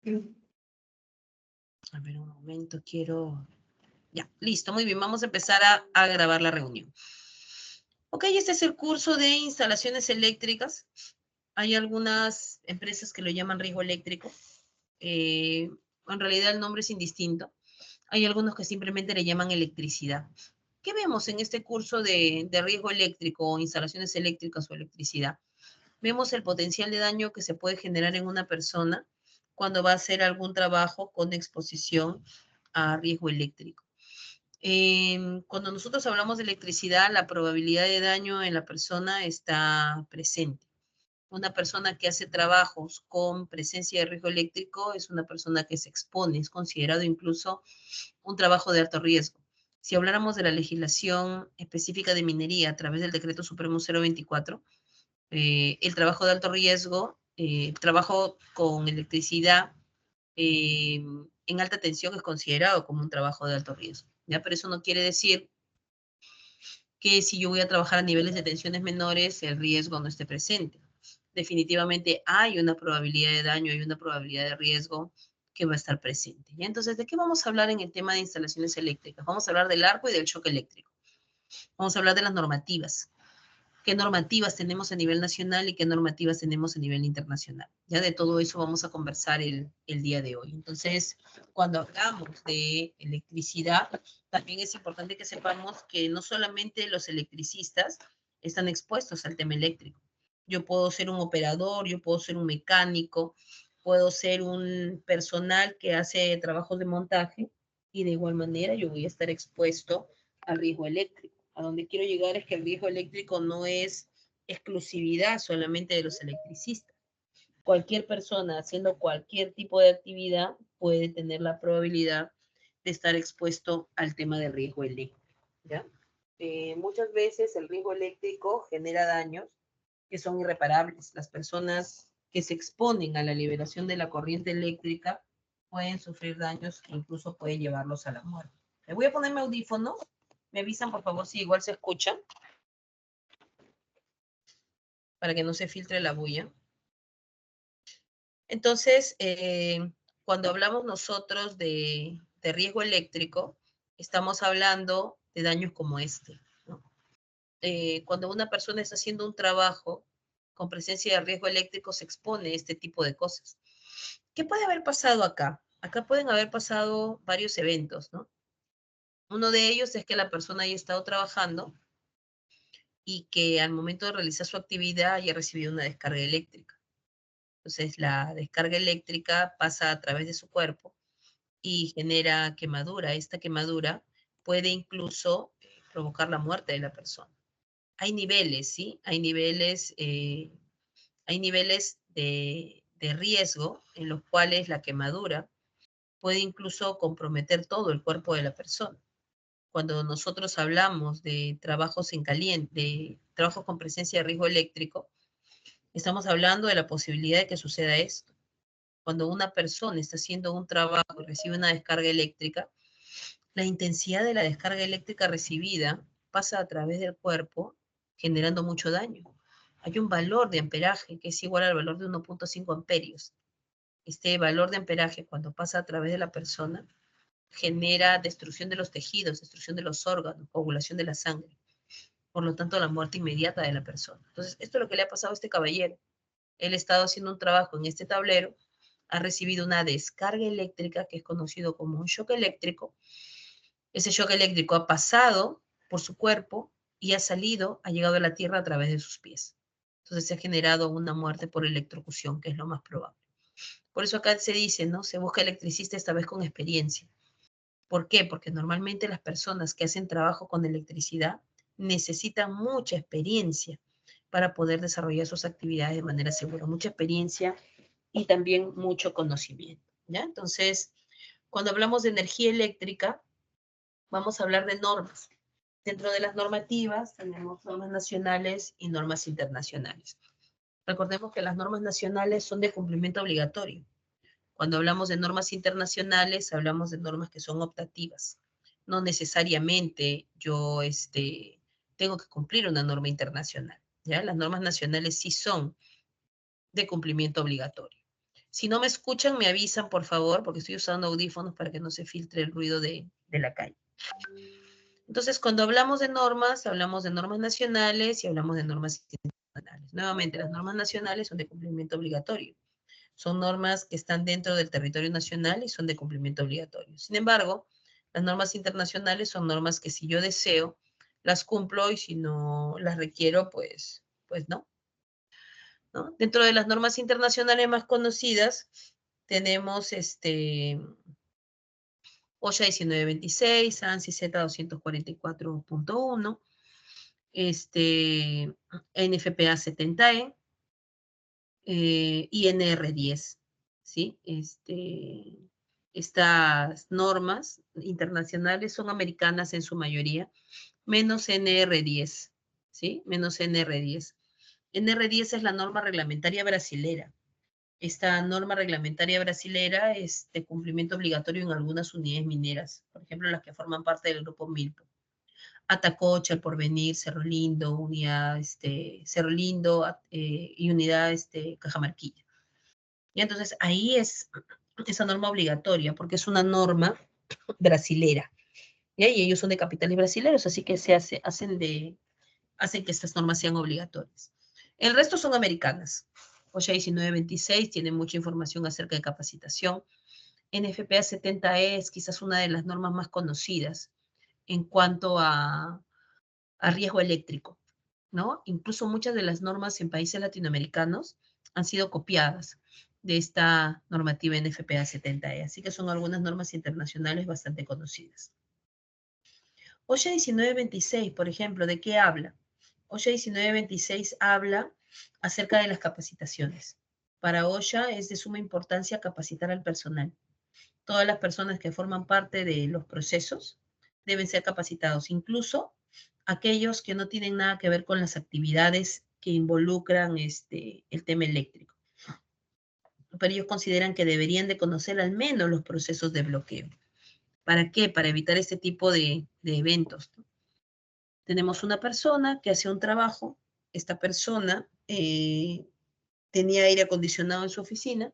A ver, un momento, quiero... Ya, listo, muy bien, vamos a empezar a grabar la reunión. Ok, este es el curso de instalaciones eléctricas. Hay algunas empresas que lo llaman riesgo eléctrico. En realidad el nombre es indistinto. Hay algunos que simplemente le llaman electricidad. ¿Qué vemos en este curso de riesgo eléctrico o instalaciones eléctricas o electricidad? Vemos el potencial de daño que se puede generar en una persona cuando va a hacer algún trabajo con exposición a riesgo eléctrico. Cuando nosotros hablamos de electricidad, la probabilidad de daño en la persona está presente. Una persona que hace trabajos con presencia de riesgo eléctrico es una persona que se expone, es considerado incluso un trabajo de alto riesgo. Si habláramos de la legislación específica de minería a través del Decreto Supremo 024, el trabajo de alto riesgo, trabajo con electricidad en alta tensión es considerado como un trabajo de alto riesgo, ¿ya? Pero eso no quiere decir que si yo voy a trabajar a niveles de tensiones menores, el riesgo no esté presente. Definitivamente hay una probabilidad de daño, hay una probabilidad de riesgo que va a estar presente, ¿ya? Entonces, ¿de qué vamos a hablar en el tema de instalaciones eléctricas? Vamos a hablar del arco y del choque eléctrico. Vamos a hablar de las normativas. ¿Qué normativas tenemos a nivel nacional y qué normativas tenemos a nivel internacional? Ya de todo eso vamos a conversar el día de hoy. Entonces, cuando hablamos de electricidad, también es importante que sepamos que no solamente los electricistas están expuestos al tema eléctrico. Yo puedo ser un operador, yo puedo ser un mecánico, puedo ser un personal que hace trabajos de montaje y de igual manera yo voy a estar expuesto al riesgo eléctrico. A donde quiero llegar es que el riesgo eléctrico no es exclusividad solamente de los electricistas. Cualquier persona haciendo cualquier tipo de actividad puede tener la probabilidad de estar expuesto al tema del riesgo eléctrico, ¿ya? Muchas veces el riesgo eléctrico genera daños que son irreparables. Las personas que se exponen a la liberación de la corriente eléctrica pueden sufrir daños que incluso pueden llevarlos a la muerte. Le voy a ponerme audífonos. Me avisan, por favor, si igual se escucha, para que no se filtre la bulla. Entonces, cuando hablamos nosotros de riesgo eléctrico, estamos hablando de daños como este, ¿no? Cuando una persona está haciendo un trabajo con presencia de riesgo eléctrico, se expone a este tipo de cosas. ¿Qué puede haber pasado acá? Acá pueden haber pasado varios eventos, ¿no? Uno de ellos es que la persona haya estado trabajando y que al momento de realizar su actividad haya recibido una descarga eléctrica. Entonces, la descarga eléctrica pasa a través de su cuerpo y genera quemadura. Esta quemadura puede incluso provocar la muerte de la persona. Hay niveles, ¿sí? Hay niveles de riesgo en los cuales la quemadura puede incluso comprometer todo el cuerpo de la persona. Cuando nosotros hablamos de trabajos en caliente, de trabajos con presencia de riesgo eléctrico, estamos hablando de la posibilidad de que suceda esto. Cuando una persona está haciendo un trabajo y recibe una descarga eléctrica, la intensidad de la descarga eléctrica recibida pasa a través del cuerpo generando mucho daño. Hay un valor de amperaje que es igual al valor de 1.5 amperios. Este valor de amperaje, cuando pasa a través de la persona, genera destrucción de los tejidos, destrucción de los órganos, coagulación de la sangre. Por lo tanto, la muerte inmediata de la persona. Entonces, esto es lo que le ha pasado a este caballero. Él ha estado haciendo un trabajo en este tablero, ha recibido una descarga eléctrica que es conocido como un shock eléctrico. Ese shock eléctrico ha pasado por su cuerpo y ha salido, ha llegado a la tierra a través de sus pies. Entonces se ha generado una muerte por electrocución, que es lo más probable. Por eso acá se dice, ¿no? Se busca electricista esta vez con experiencia. ¿Por qué? Porque normalmente las personas que hacen trabajo con electricidad necesitan mucha experiencia para poder desarrollar sus actividades de manera segura, mucha experiencia y también mucho conocimiento, ¿ya? Entonces, cuando hablamos de energía eléctrica, vamos a hablar de normas. Dentro de las normativas tenemos normas nacionales y normas internacionales. Recordemos que las normas nacionales son de cumplimiento obligatorio. Cuando hablamos de normas internacionales, hablamos de normas que son optativas. No necesariamente yo tengo que cumplir una norma internacional, ¿ya? Las normas nacionales sí son de cumplimiento obligatorio. Si no me escuchan, me avisan, por favor, porque estoy usando audífonos para que no se filtre el ruido de la calle. Entonces, cuando hablamos de normas nacionales y hablamos de normas internacionales. Nuevamente, las normas nacionales son de cumplimiento obligatorio. Son normas que están dentro del territorio nacional y son de cumplimiento obligatorio. Sin embargo, las normas internacionales son normas que si yo deseo, las cumplo y si no las requiero, pues no. ¿No? Dentro de las normas internacionales más conocidas tenemos OSHA 1926, ANSI Z 244.1, NFPA 70E, INR10, ¿sí? Estas normas internacionales son americanas en su mayoría, menos NR10, ¿sí? Menos NR10. NR10 es la norma reglamentaria brasilera. Esta norma reglamentaria brasilera es de cumplimiento obligatorio en algunas unidades mineras, por ejemplo, las que forman parte del grupo Milpo. Atacocha, El Porvenir, Cerro Lindo, unidad, Cerro Lindo y unidad Cajamarquilla. Y entonces ahí es esa norma obligatoria, porque es una norma brasilera. Y ellos son de capitales brasileños, así que hacen que estas normas sean obligatorias. El resto son americanas. OSHA 1926 tiene mucha información acerca de capacitación. NFPA 70E es quizás una de las normas más conocidas en cuanto a riesgo eléctrico, ¿no? Incluso muchas de las normas en países latinoamericanos han sido copiadas de esta normativa NFPA 70E, así que son algunas normas internacionales bastante conocidas. OSHA 1926, por ejemplo, ¿de qué habla? OSHA 1926 habla acerca de las capacitaciones. Para OSHA es de suma importancia capacitar al personal. Todas las personas que forman parte de los procesos deben ser capacitados, incluso aquellos que no tienen nada que ver con las actividades que involucran el tema eléctrico. Pero ellos consideran que deberían de conocer al menos los procesos de bloqueo. ¿Para qué? Para evitar este tipo de eventos. Tenemos una persona que hace un trabajo, esta persona tenía aire acondicionado en su oficina,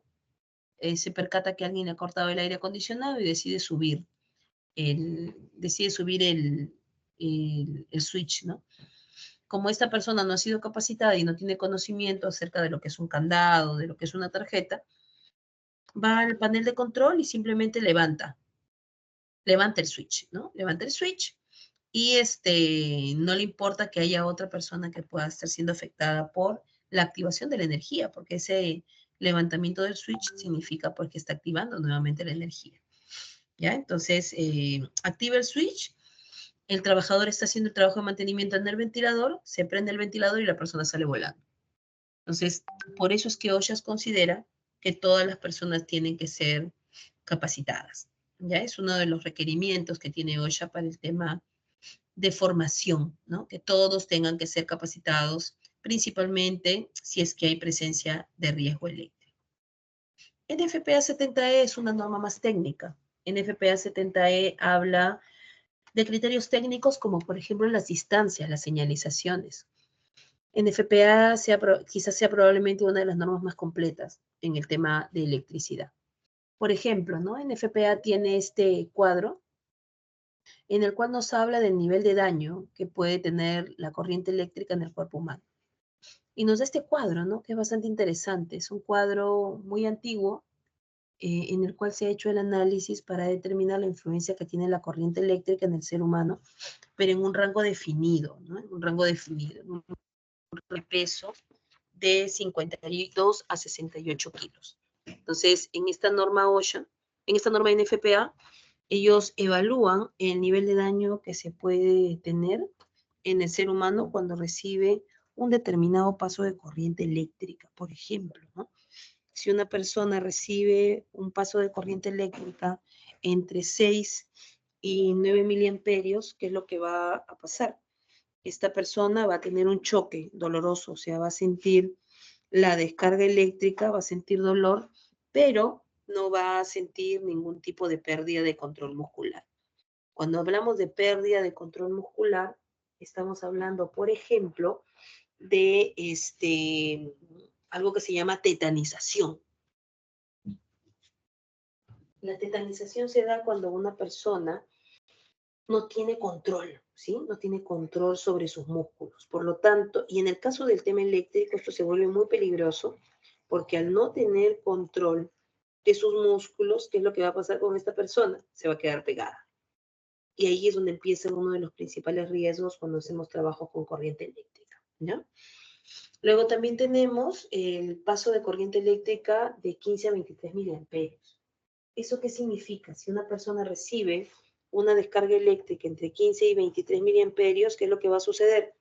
se percata que alguien le ha cortado el aire acondicionado y decide subir el switch, ¿no? Como esta persona no ha sido capacitada y no tiene conocimiento acerca de lo que es un candado, de lo que es una tarjeta, va al panel de control y simplemente levanta el switch, ¿no? Levanta el switch y no le importa que haya otra persona que pueda estar siendo afectada por la activación de la energía, porque ese levantamiento del switch significa pues que está activando nuevamente la energía. ¿Ya? Entonces, activa el switch, el trabajador está haciendo el trabajo de mantenimiento en el ventilador, se prende el ventilador y la persona sale volando. Entonces, por eso es que OSHA considera que todas las personas tienen que ser capacitadas. ¿Ya? Es uno de los requerimientos que tiene OSHA para el tema de formación, ¿no? Que todos tengan que ser capacitados, principalmente si es que hay presencia de riesgo eléctrico. NFPA 70E es una norma más técnica. NFPA 70E habla de criterios técnicos como, por ejemplo, las distancias, las señalizaciones. NFPA quizás sea probablemente una de las normas más completas en el tema de electricidad. Por ejemplo, ¿no? NFPA tiene este cuadro en el cual nos habla del nivel de daño que puede tener la corriente eléctrica en el cuerpo humano. Y nos da este cuadro, ¿no? Que es bastante interesante. Es un cuadro muy antiguo en el cual se ha hecho el análisis para determinar la influencia que tiene la corriente eléctrica en el ser humano, pero en un rango definido, ¿no? En un rango definido, en un peso de 52 a 68 kilos. Entonces, en esta norma OSHA, en esta norma NFPA, ellos evalúan el nivel de daño que se puede tener en el ser humano cuando recibe un determinado paso de corriente eléctrica, por ejemplo, ¿no? Si una persona recibe un paso de corriente eléctrica entre 6 y 9 miliamperios, ¿qué es lo que va a pasar? Esta persona va a tener un choque doloroso, o sea, va a sentir la descarga eléctrica, va a sentir dolor, pero no va a sentir ningún tipo de pérdida de control muscular. Cuando hablamos de pérdida de control muscular, estamos hablando, por ejemplo, de algo que se llama tetanización. La tetanización se da cuando una persona no tiene control, ¿sí? No tiene control sobre sus músculos. Por lo tanto, y en el caso del tema eléctrico, esto se vuelve muy peligroso porque al no tener control de sus músculos, ¿qué es lo que va a pasar con esta persona? Se va a quedar pegada. Y ahí es donde empieza uno de los principales riesgos cuando hacemos trabajo con corriente eléctrica, ¿no? Luego también tenemos el paso de corriente eléctrica de 15 a 23 miliamperios. ¿Eso qué significa? Si una persona recibe una descarga eléctrica entre 15 y 23 miliamperios, ¿qué es lo que va a suceder?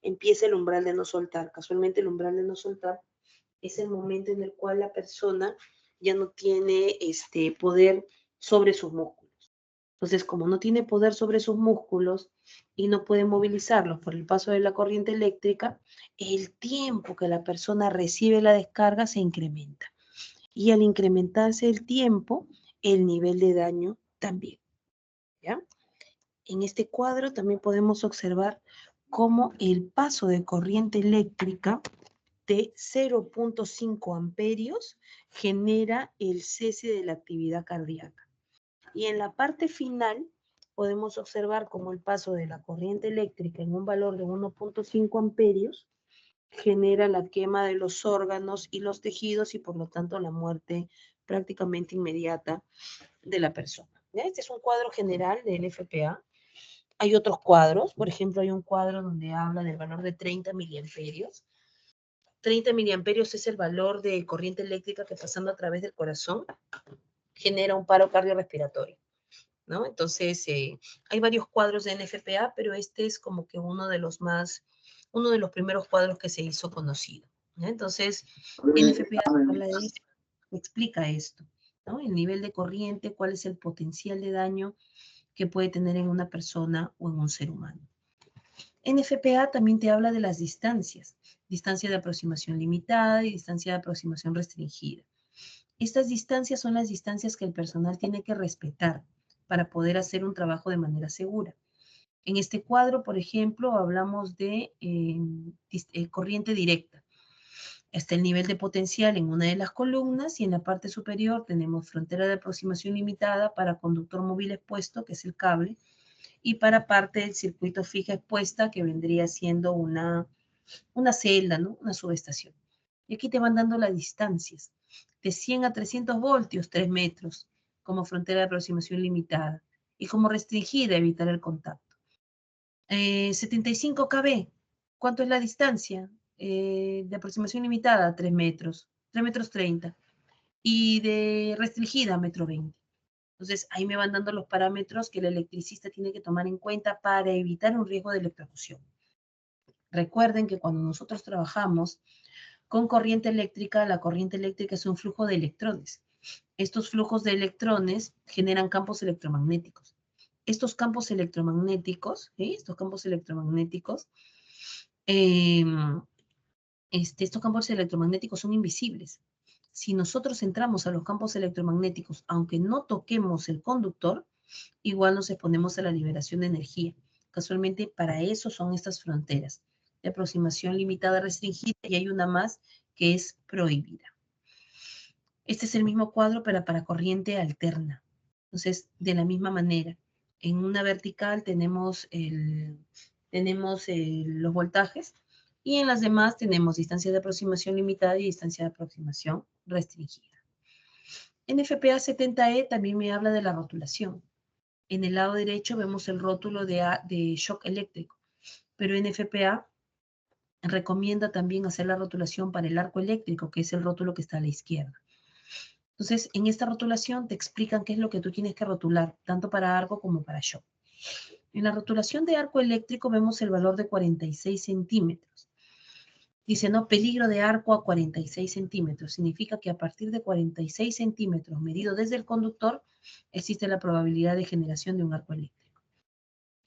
Empieza el umbral de no soltar. Casualmente el umbral de no soltar es el momento en el cual la persona ya no tiene poder sobre sus músculos. Entonces, como no tiene poder sobre sus músculos y no puede movilizarlos por el paso de la corriente eléctrica, el tiempo que la persona recibe la descarga se incrementa. Y al incrementarse el tiempo, el nivel de daño también, ¿ya? En este cuadro también podemos observar cómo el paso de corriente eléctrica de 0.5 amperios genera el cese de la actividad cardíaca. Y en la parte final podemos observar cómo el paso de la corriente eléctrica en un valor de 1.5 amperios genera la quema de los órganos y los tejidos y por lo tanto la muerte prácticamente inmediata de la persona. ¿Ya? Este es un cuadro general del FPA. Hay otros cuadros, por ejemplo, hay un cuadro donde habla del valor de 30 miliamperios. 30 miliamperios es el valor de corriente eléctrica que pasando a través del corazón genera un paro cardiorrespiratorio, ¿no? Entonces, hay varios cuadros de NFPA, pero este es como que uno de los primeros cuadros que se hizo conocido, ¿ya? Entonces, NFPA habla de esto, explica esto, ¿no? El nivel de corriente, cuál es el potencial de daño que puede tener en una persona o en un ser humano. NFPA también te habla de las distancias, distancia de aproximación limitada y distancia de aproximación restringida. Estas distancias son las distancias que el personal tiene que respetar para poder hacer un trabajo de manera segura. En este cuadro, por ejemplo, hablamos de corriente directa. Está el nivel de potencial en una de las columnas y en la parte superior tenemos frontera de aproximación limitada para conductor móvil expuesto, que es el cable, y para parte del circuito fija expuesta, que vendría siendo una celda, ¿no? Una subestación. Y aquí te van dando las distancias. De 100 a 300 voltios, 3 metros, como frontera de aproximación limitada. Y como restringida, evitar el contacto. 75 kb, ¿cuánto es la distancia? De aproximación limitada, 3 metros, 3 metros 30. Y de restringida, metro 20. Entonces, ahí me van dando los parámetros que el electricista tiene que tomar en cuenta para evitar un riesgo de electrocución. Recuerden que cuando nosotros trabajamos con corriente eléctrica, la corriente eléctrica es un flujo de electrones. Estos flujos de electrones generan campos electromagnéticos. Estos campos electromagnéticos, eh, estos campos electromagnéticos son invisibles. Si nosotros entramos a los campos electromagnéticos, aunque no toquemos el conductor, igual nos exponemos a la liberación de energía. Casualmente, para eso son estas fronteras de aproximación limitada restringida y hay una más que es prohibida. Este es el mismo cuadro para corriente alterna. Entonces, de la misma manera, en una vertical tenemos los voltajes y en las demás tenemos distancia de aproximación limitada y distancia de aproximación restringida. En FPA 70E también me habla de la rotulación. En el lado derecho vemos el rótulo de shock eléctrico, pero en FPA recomienda también hacer la rotulación para el arco eléctrico, que es el rótulo que está a la izquierda. Entonces, en esta rotulación te explican qué es lo que tú tienes que rotular, tanto para arco como para shock. En la rotulación de arco eléctrico vemos el valor de 46 centímetros. Dice, no, peligro de arco a 46 centímetros. Significa que a partir de 46 centímetros medido desde el conductor, existe la probabilidad de generación de un arco eléctrico.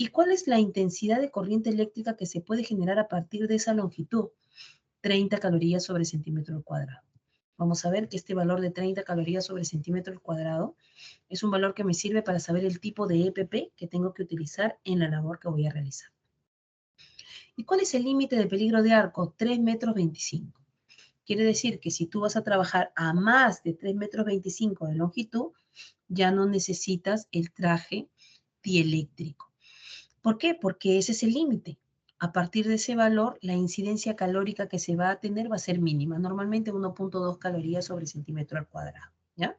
¿Y cuál es la intensidad de corriente eléctrica que se puede generar a partir de esa longitud? 30 calorías sobre centímetro cuadrado. Vamos a ver que este valor de 30 calorías sobre centímetro cuadrado es un valor que me sirve para saber el tipo de EPP que tengo que utilizar en la labor que voy a realizar. ¿Y cuál es el límite de peligro de arco? 3 metros 25. Quiere decir que si tú vas a trabajar a más de 3,25 metros de longitud, ya no necesitas el traje dieléctrico. ¿Por qué? Porque ese es el límite. A partir de ese valor, la incidencia calórica que se va a tener va a ser mínima, normalmente 1,2 calorías sobre centímetro al cuadrado, ¿ya?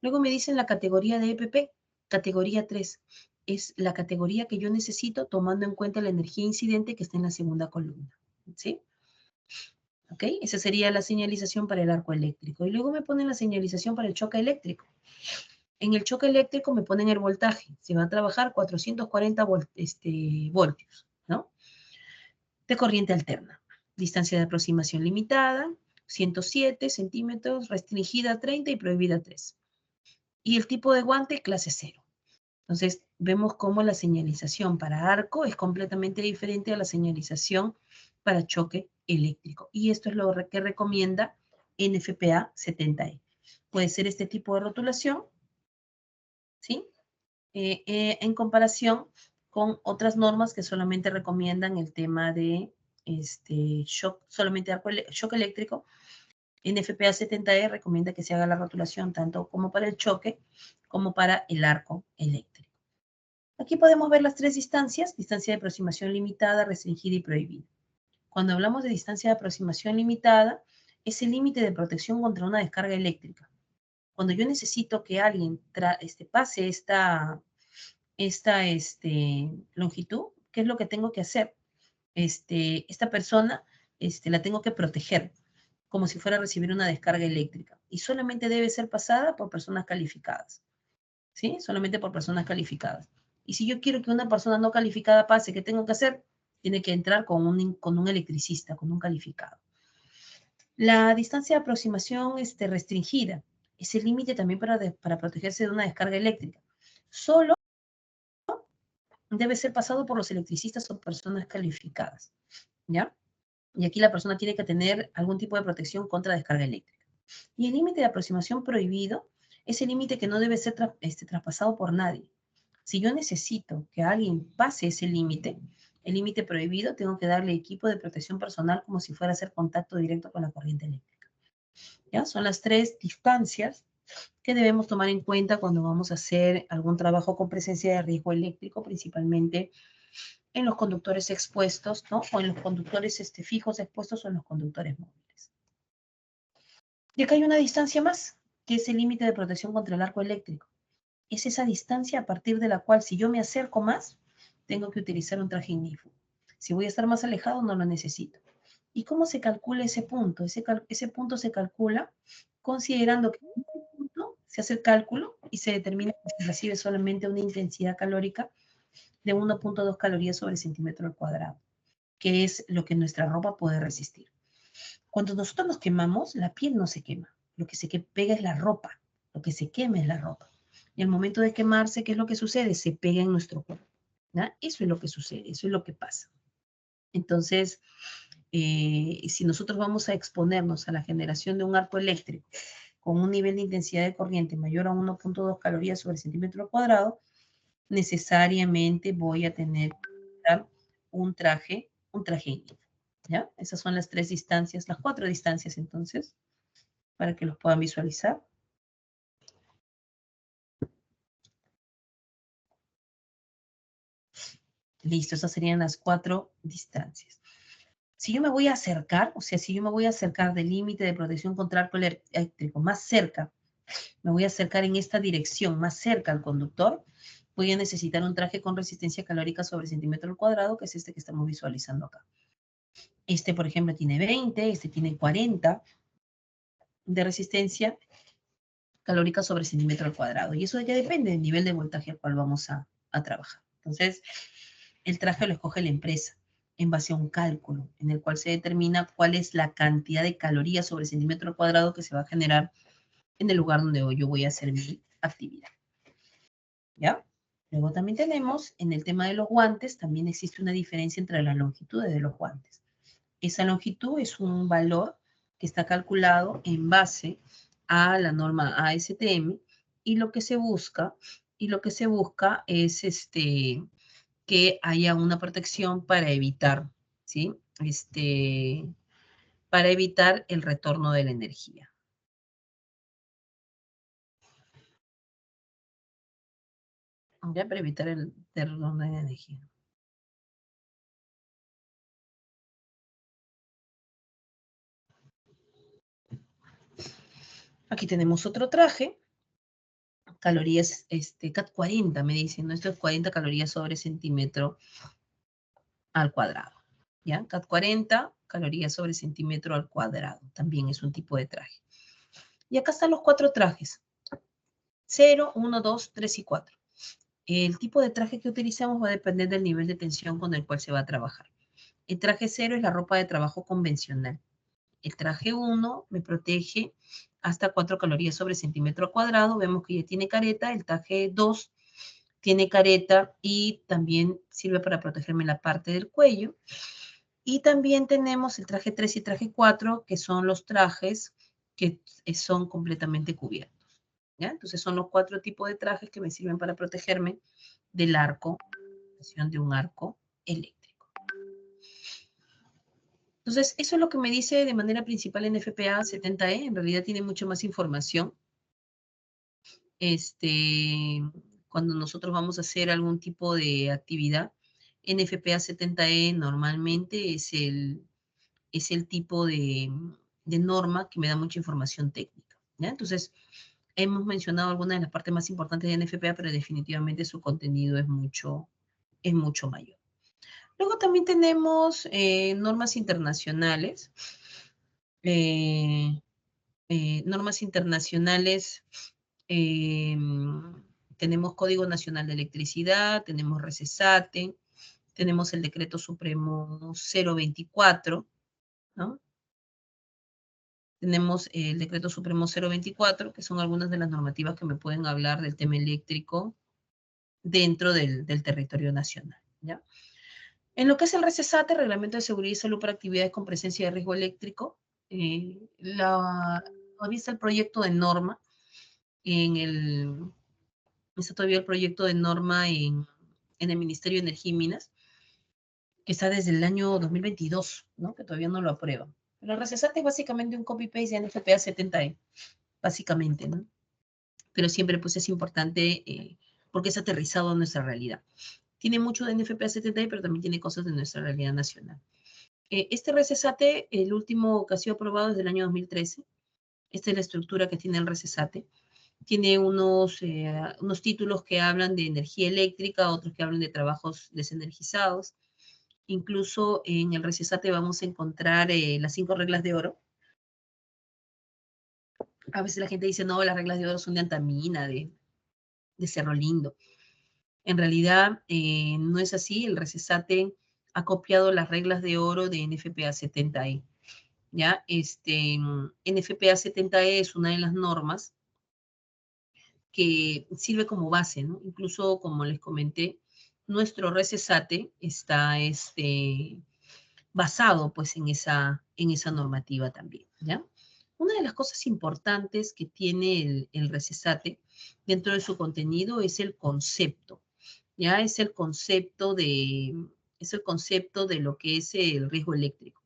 Luego me dicen la categoría de EPP, categoría 3. Es la categoría que yo necesito tomando en cuenta la energía incidente que está en la segunda columna, ¿sí? ¿Ok? Esa sería la señalización para el arco eléctrico. Y luego me ponen la señalización para el choque eléctrico. En el choque eléctrico me ponen el voltaje. Se va a trabajar 440 voltios, ¿no? De corriente alterna. Distancia de aproximación limitada, 107 centímetros, restringida 30 y prohibida 3. Y el tipo de guante, clase 0. Entonces, vemos cómo la señalización para arco es completamente diferente a la señalización para choque eléctrico. Y esto es lo que recomienda NFPA 70E. Puede ser este tipo de rotulación, ¿sí? En comparación con otras normas que solamente recomiendan el tema de shock, solamente shock eléctrico. NFPA 70E recomienda que se haga la rotulación tanto como para el choque como para el arco eléctrico. Aquí podemos ver las tres distancias: distancia de aproximación limitada, restringida y prohibida. Cuando hablamos de distancia de aproximación limitada, es el límite de protección contra una descarga eléctrica. Cuando yo necesito que alguien pase esta longitud, ¿qué es lo que tengo que hacer? Esta persona la tengo que proteger como si fuera a recibir una descarga eléctrica. Y solamente debe ser pasada por personas calificadas. ¿Sí? Solamente por personas calificadas. Y si yo quiero que una persona no calificada pase, ¿qué tengo que hacer? Tiene que entrar con un electricista, con un calificado. La distancia de aproximación restringida es el límite también para protegerse de una descarga eléctrica. Solo debe ser pasado por los electricistas o personas calificadas, ¿ya? Y aquí la persona tiene que tener algún tipo de protección contra descarga eléctrica. Y el límite de aproximación prohibido es el límite que no debe ser traspasado por nadie. Si yo necesito que alguien pase ese límite, el límite prohibido, tengo que darle equipo de protección personal como si fuera a hacer contacto directo con la corriente eléctrica. ¿Ya? Son las tres distancias que debemos tomar en cuenta cuando vamos a hacer algún trabajo con presencia de riesgo eléctrico, principalmente en los conductores expuestos, ¿no? O en los conductores fijos expuestos o en los conductores móviles. Y acá hay una distancia más, que es el límite de protección contra el arco eléctrico. Es esa distancia a partir de la cual, si yo me acerco más, tengo que utilizar un traje ignífugo. Si voy a estar más alejado, no lo necesito. ¿Y cómo se calcula ese punto? Ese punto se calcula considerando que en ese punto se hace el cálculo y se determina que se recibe solamente una intensidad calórica de 1,2 calorías sobre centímetro al cuadrado, que es lo que nuestra ropa puede resistir. Cuando nosotros nos quemamos, la piel no se quema. Lo que se pega es la ropa. Lo que se quema es la ropa. Y al momento de quemarse, ¿qué es lo que sucede? Se pega en nuestro cuerpo. ¿No? Eso es lo que sucede, eso es lo que pasa. Entonces, si nosotros vamos a exponernos a la generación de un arco eléctrico con un nivel de intensidad de corriente mayor a 1,2 calorías sobre centímetro cuadrado, necesariamente voy a tener que usar un traje ignífugo. ¿Ya? Esas son las tres distancias, las cuatro distancias entonces, para que los puedan visualizar. Listo, esas serían las cuatro distancias. Si yo me voy a acercar, o sea, si yo me voy a acercar del límite de protección contra arco eléctrico más cerca, me voy a acercar en esta dirección, más cerca al conductor, voy a necesitar un traje con resistencia calórica sobre centímetro al cuadrado, que es este que estamos visualizando acá. Este, por ejemplo, tiene 20, este tiene 40 de resistencia calórica sobre centímetro al cuadrado. Y eso ya depende del nivel de voltaje al cual vamos a trabajar. Entonces, el traje lo escoge la empresa en base a un cálculo en el cual se determina cuál es la cantidad de calorías sobre centímetro cuadrado que se va a generar en el lugar donde yo voy a hacer mi actividad. ¿Ya? Luego también tenemos, en el tema de los guantes, también existe una diferencia entre las longitudes de los guantes. Esa longitud es un valor que está calculado en base a la norma ASTM y lo que se busca es que haya una protección para evitar, ¿sí? para evitar el retorno de la energía. Ya, para evitar el retorno de la energía. Aquí tenemos otro traje. Calorías, CAT 40, me dicen, ¿no? Esto es 40 calorías sobre centímetro al cuadrado. ¿Ya? CAT 40 calorías sobre centímetro al cuadrado. También es un tipo de traje. Y acá están los 4 trajes. 0, 1, 2, 3 y 4. El tipo de traje que utilizamos va a depender del nivel de tensión con el cual se va a trabajar. El traje 0 es la ropa de trabajo convencional. El traje 1 me protege hasta 4 calorías sobre centímetro cuadrado. Vemos que ya tiene careta. El traje 2 tiene careta y también sirve para protegerme la parte del cuello. Y también tenemos el traje 3 y traje 4, que son los trajes que son completamente cubiertos. ¿Ya? Entonces son los 4 tipos de trajes que me sirven para protegerme del arco, de un arco eléctrico. Entonces, eso es lo que me dice de manera principal en FPA 70E. En realidad tiene mucho más información. Cuando nosotros vamos a hacer algún tipo de actividad, en FPA 70E normalmente es el tipo de norma que me da mucha información técnica. ¿Ya? Entonces, hemos mencionado algunas de las partes más importantes de NFPA, pero definitivamente su contenido es mucho mayor. Luego también tenemos normas internacionales. Normas internacionales, tenemos Código Nacional de Electricidad, tenemos RECESATE, tenemos el Decreto Supremo 024, ¿no? Tenemos el Decreto Supremo 024, que son algunas de las normativas que me pueden hablar del tema eléctrico dentro del territorio nacional, ¿ya? En lo que es el RECESATE, Reglamento de Seguridad y Salud para Actividades con Presencia de Riesgo Eléctrico, todavía está el proyecto de norma está todavía el proyecto de norma en el Ministerio de Energía y Minas, que está desde el año 2022, ¿no? Que todavía no lo aprueban. Pero el RECESATE es básicamente un copy-paste de NFPA 70E, básicamente, ¿no? Pero siempre pues es importante porque es aterrizado a nuestra realidad. Tiene mucho de NFPA 70E, pero también tiene cosas de nuestra realidad nacional. Este RECESATE, el último que ha sido aprobado desde el año 2013. Esta es la estructura que tiene el RECESATE. Tiene unos títulos que hablan de energía eléctrica, otros que hablan de trabajos desenergizados. Incluso en el RECESATE vamos a encontrar las 5 reglas de oro. A veces la gente dice, no, las reglas de oro son de Antamina, de Cerro Lindo. En realidad no es así. El RECESATE ha copiado las reglas de oro de NFPA 70E. ¿Ya? NFPA 70E es una de las normas que sirve como base, ¿no? Incluso, como les comenté, nuestro RECESATE está basado pues en esa normativa también, ¿ya? Una de las cosas importantes que tiene el RECESATE dentro de su contenido es el concepto, ¿ya? Es el concepto de lo que es el riesgo eléctrico.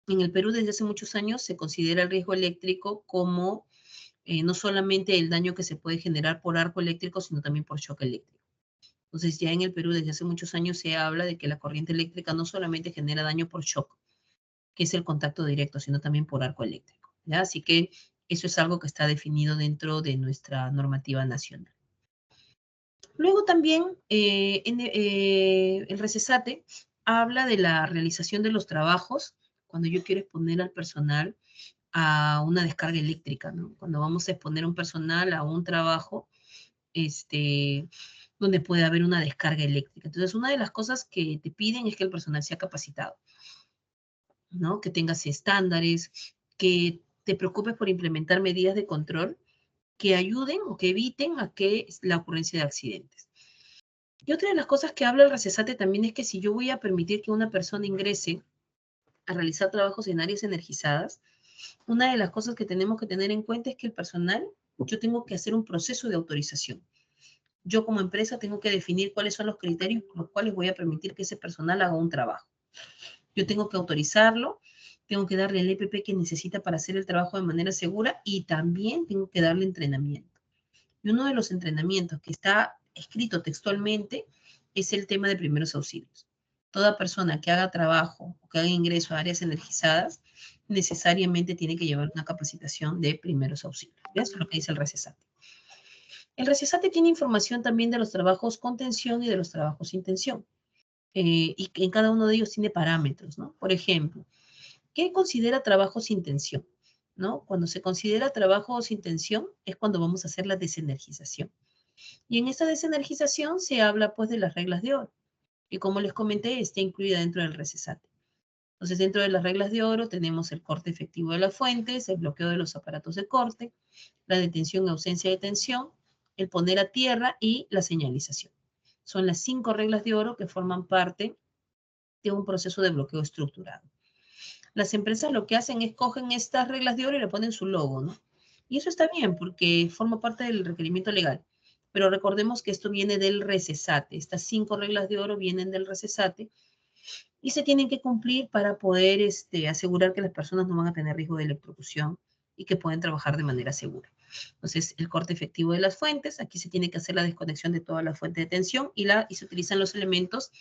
En el Perú desde hace muchos años se considera el riesgo eléctrico como no solamente el daño que se puede generar por arco eléctrico, sino también por shock eléctrico. Entonces, ya en el Perú desde hace muchos años se habla de que la corriente eléctrica no solamente genera daño por shock, que es el contacto directo, sino también por arco eléctrico, ¿ya? Así que eso es algo que está definido dentro de nuestra normativa nacional. Luego también el RECESATE habla de la realización de los trabajos cuando yo quiero exponer al personal a una descarga eléctrica, ¿no? Cuando vamos a exponer a un personal a un trabajo, donde puede haber una descarga eléctrica. Entonces, una de las cosas que te piden es que el personal sea capacitado, ¿no? Que tengas estándares, que te preocupes por implementar medidas de control que ayuden o que eviten a que la ocurrencia de accidentes. Y otra de las cosas que habla el RECESATE también es que si yo voy a permitir que una persona ingrese a realizar trabajos en áreas energizadas, una de las cosas que tenemos que tener en cuenta es que el personal, yo tengo que hacer un proceso de autorización. Yo como empresa tengo que definir cuáles son los criterios por los cuales voy a permitir que ese personal haga un trabajo. Yo tengo que autorizarlo tengo que darle el EPP que necesita para hacer el trabajo de manera segura y también tengo que darle entrenamiento. Y uno de los entrenamientos que está escrito textualmente es el tema de primeros auxilios. Toda persona que haga trabajo o que haga ingreso a áreas energizadas necesariamente tiene que llevar una capacitación de primeros auxilios. Eso es lo que dice el RECESATE. El RECESATE tiene información también de los trabajos con tensión y de los trabajos sin tensión. Y que en cada uno de ellos tiene parámetros, ¿no? Por ejemplo, ¿qué considera trabajo sin tensión? ¿No? Cuando se considera trabajo sin tensión es cuando vamos a hacer la desenergización. Y en esta desenergización se habla pues de las reglas de oro. Y como les comenté, está incluida dentro del RECESATE. Entonces, dentro de las reglas de oro tenemos el corte efectivo de las fuentes, el bloqueo de los aparatos de corte, la detención y ausencia de tensión, el poner a tierra y la señalización. Son las 5 reglas de oro que forman parte de un proceso de bloqueo estructurado. Las empresas lo que hacen es cogen estas reglas de oro y le ponen su logo, ¿no? Y eso está bien porque forma parte del requerimiento legal. Pero recordemos que esto viene del RECESATE. Estas 5 reglas de oro vienen del RECESATE y se tienen que cumplir para poder asegurar que las personas no van a tener riesgo de electrocución y que pueden trabajar de manera segura. Entonces, el corte efectivo de las fuentes, aquí se tiene que hacer la desconexión de toda la fuente de tensión y se utilizan los elementos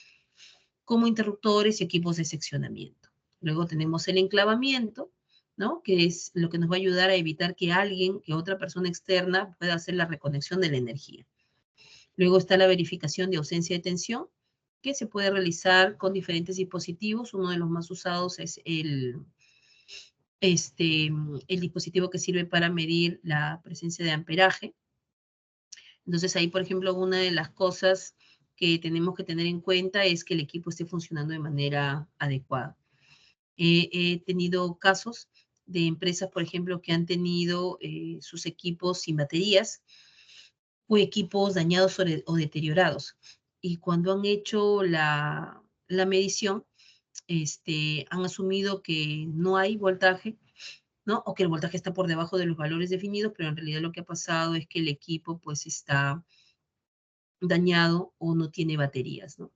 como interruptores y equipos de seccionamiento. Luego tenemos el enclavamiento, ¿no? Que es lo que nos va a ayudar a evitar que otra persona externa pueda hacer la reconexión de la energía. Luego está la verificación de ausencia de tensión, que se puede realizar con diferentes dispositivos. Uno de los más usados es el dispositivo que sirve para medir la presencia de amperaje. Entonces ahí, por ejemplo, una de las cosas que tenemos que tener en cuenta es que el equipo esté funcionando de manera adecuada. He tenido casos de empresas, por ejemplo, que han tenido sus equipos sin baterías o equipos dañados o deteriorados. Y cuando han hecho la medición, han asumido que no hay voltaje, ¿no? O que el voltaje está por debajo de los valores definidos, pero en realidad lo que ha pasado es que el equipo pues está dañado o no tiene baterías, ¿no?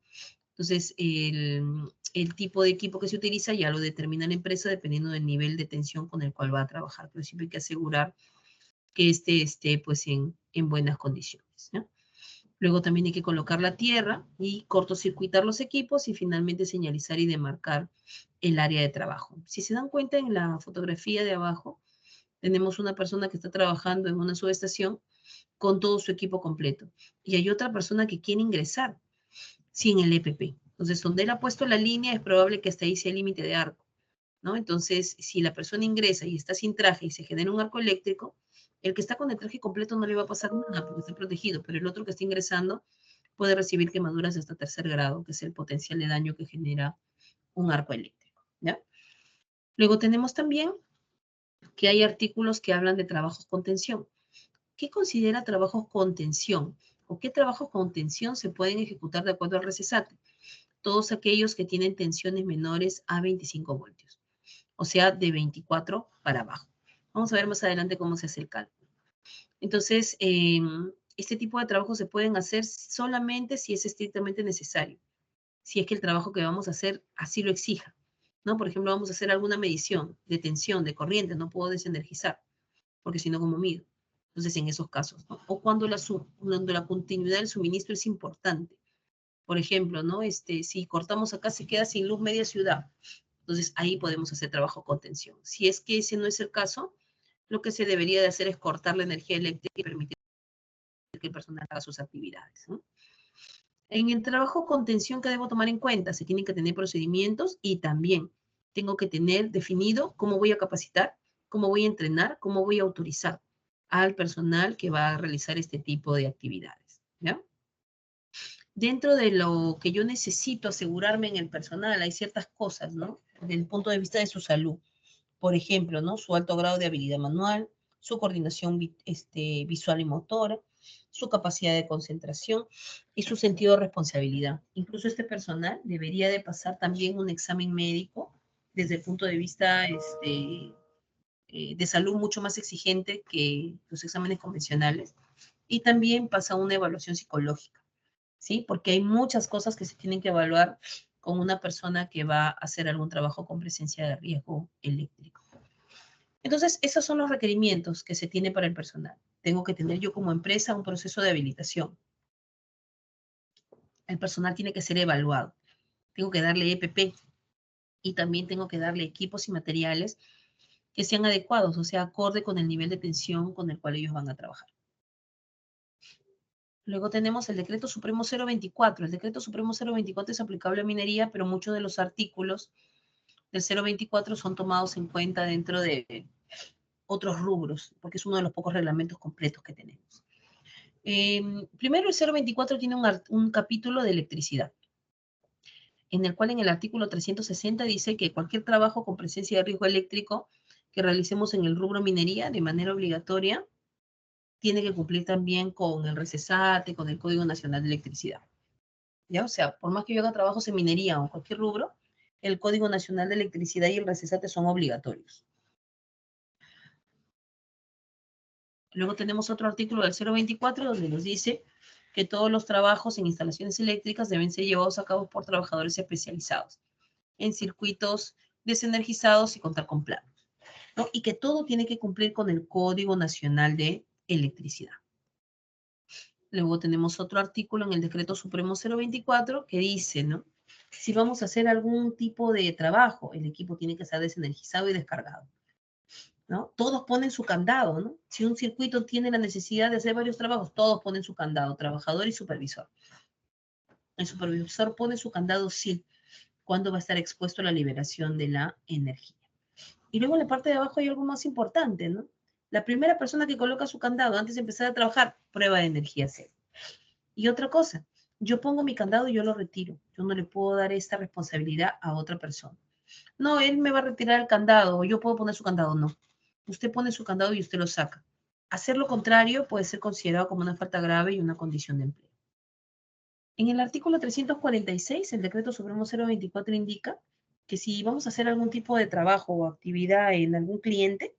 Entonces, el tipo de equipo que se utiliza ya lo determina la empresa dependiendo del nivel de tensión con el cual va a trabajar, pero siempre hay que asegurar que esté pues en buenas condiciones, ¿no? Luego también hay que colocar la tierra y cortocircuitar los equipos y finalmente señalizar y demarcar el área de trabajo. Si se dan cuenta en la fotografía de abajo, tenemos una persona que está trabajando en una subestación con todo su equipo completo y hay otra persona que quiere ingresar sin el EPP. Entonces, donde él ha puesto la línea es probable que hasta ahí sea el límite de arco, ¿no? Entonces, si la persona ingresa y está sin traje y se genera un arco eléctrico, el que está con el traje completo no le va a pasar nada porque está protegido, pero el otro que está ingresando puede recibir quemaduras hasta 3er grado, que es el potencial de daño que genera un arco eléctrico, ¿ya? Luego tenemos también que hay artículos que hablan de trabajos con tensión. ¿Qué considera trabajos con tensión? ¿O qué trabajos con tensión se pueden ejecutar de acuerdo al RECESATE? Todos aquellos que tienen tensiones menores a 25 voltios, o sea, de 24 para abajo. Vamos a ver más adelante cómo se hace el cálculo. Entonces, este tipo de trabajos se pueden hacer solamente si es estrictamente necesario, si es que el trabajo que vamos a hacer así lo exija, ¿no? Por ejemplo, vamos a hacer alguna medición de tensión, de corriente, no puedo desenergizar, porque si no, ¿cómo mido? Entonces, en esos casos, ¿no? O cuando la continuidad del suministro es importante. Por ejemplo, ¿no? Si cortamos acá, se queda sin luz media ciudad. Entonces, ahí podemos hacer trabajo con tensión. Si es que ese no es el caso, lo que se debería de hacer es cortar la energía eléctrica y permitir que el personal haga sus actividades, ¿no? En el trabajo con tensión, ¿qué debo tomar en cuenta? Se tienen que tener procedimientos y también tengo que tener definido cómo voy a capacitar, cómo voy a entrenar, cómo voy a autorizar al personal que va a realizar este tipo de actividades, ¿ya? Dentro de lo que yo necesito asegurarme en el personal, hay ciertas cosas, ¿no? Desde el punto de vista de su salud. Por ejemplo, ¿no? Su alto grado de habilidad manual, su coordinación visual y motora, su capacidad de concentración y su sentido de responsabilidad. Incluso este personal debería de pasar también un examen médico desde el punto de vista de salud mucho más exigente que los exámenes convencionales. Y también pasa una evaluación psicológica, ¿sí? Porque hay muchas cosas que se tienen que evaluar con una persona que va a hacer algún trabajo con presencia de riesgo eléctrico. Entonces, esos son los requerimientos que se tiene para el personal. Tengo que tener yo como empresa un proceso de habilitación. El personal tiene que ser evaluado. Tengo que darle EPP y también tengo que darle equipos y materiales que sean adecuados, o sea, acorde con el nivel de tensión con el cual ellos van a trabajar. Luego tenemos el Decreto Supremo 024. El Decreto Supremo 024 es aplicable a minería, pero muchos de los artículos del 024 son tomados en cuenta dentro de otros rubros, porque es uno de los pocos reglamentos completos que tenemos. Primero, el 024 tiene un capítulo de electricidad, en el cual en el artículo 360 dice que cualquier trabajo con presencia de riesgo eléctrico que realicemos en el rubro minería de manera obligatoria tiene que cumplir también con el RECESATE, con el Código Nacional de Electricidad. ¿Ya? O sea, por más que yo haga trabajos en minería o en cualquier rubro, el Código Nacional de Electricidad y el RECESATE son obligatorios. Luego tenemos otro artículo del 024 donde nos dice que todos los trabajos en instalaciones eléctricas deben ser llevados a cabo por trabajadores especializados en circuitos desenergizados y contar con planos, ¿no? Y que todo tiene que cumplir con el Código Nacional de Electricidad. Luego tenemos otro artículo en el Decreto Supremo 024 que dice, ¿no? Si vamos a hacer algún tipo de trabajo, el equipo tiene que estar desenergizado y descargado, ¿no? Todos ponen su candado, ¿no? Si un circuito tiene la necesidad de hacer varios trabajos, todos ponen su candado, trabajador y supervisor. El supervisor pone su candado, sí, cuando va a estar expuesto a la liberación de la energía. Y luego en la parte de abajo hay algo más importante, ¿no? La primera persona que coloca su candado antes de empezar a trabajar, prueba de energía cero. Y otra cosa, yo pongo mi candado y yo lo retiro. Yo no le puedo dar esta responsabilidad a otra persona. No, él me va a retirar el candado o yo puedo poner su candado. No. Usted pone su candado y usted lo saca. Hacer lo contrario puede ser considerado como una falta grave y una condición de empleo. En el artículo 346, el Decreto Supremo 024 indica que si vamos a hacer algún tipo de trabajo o actividad en algún cliente,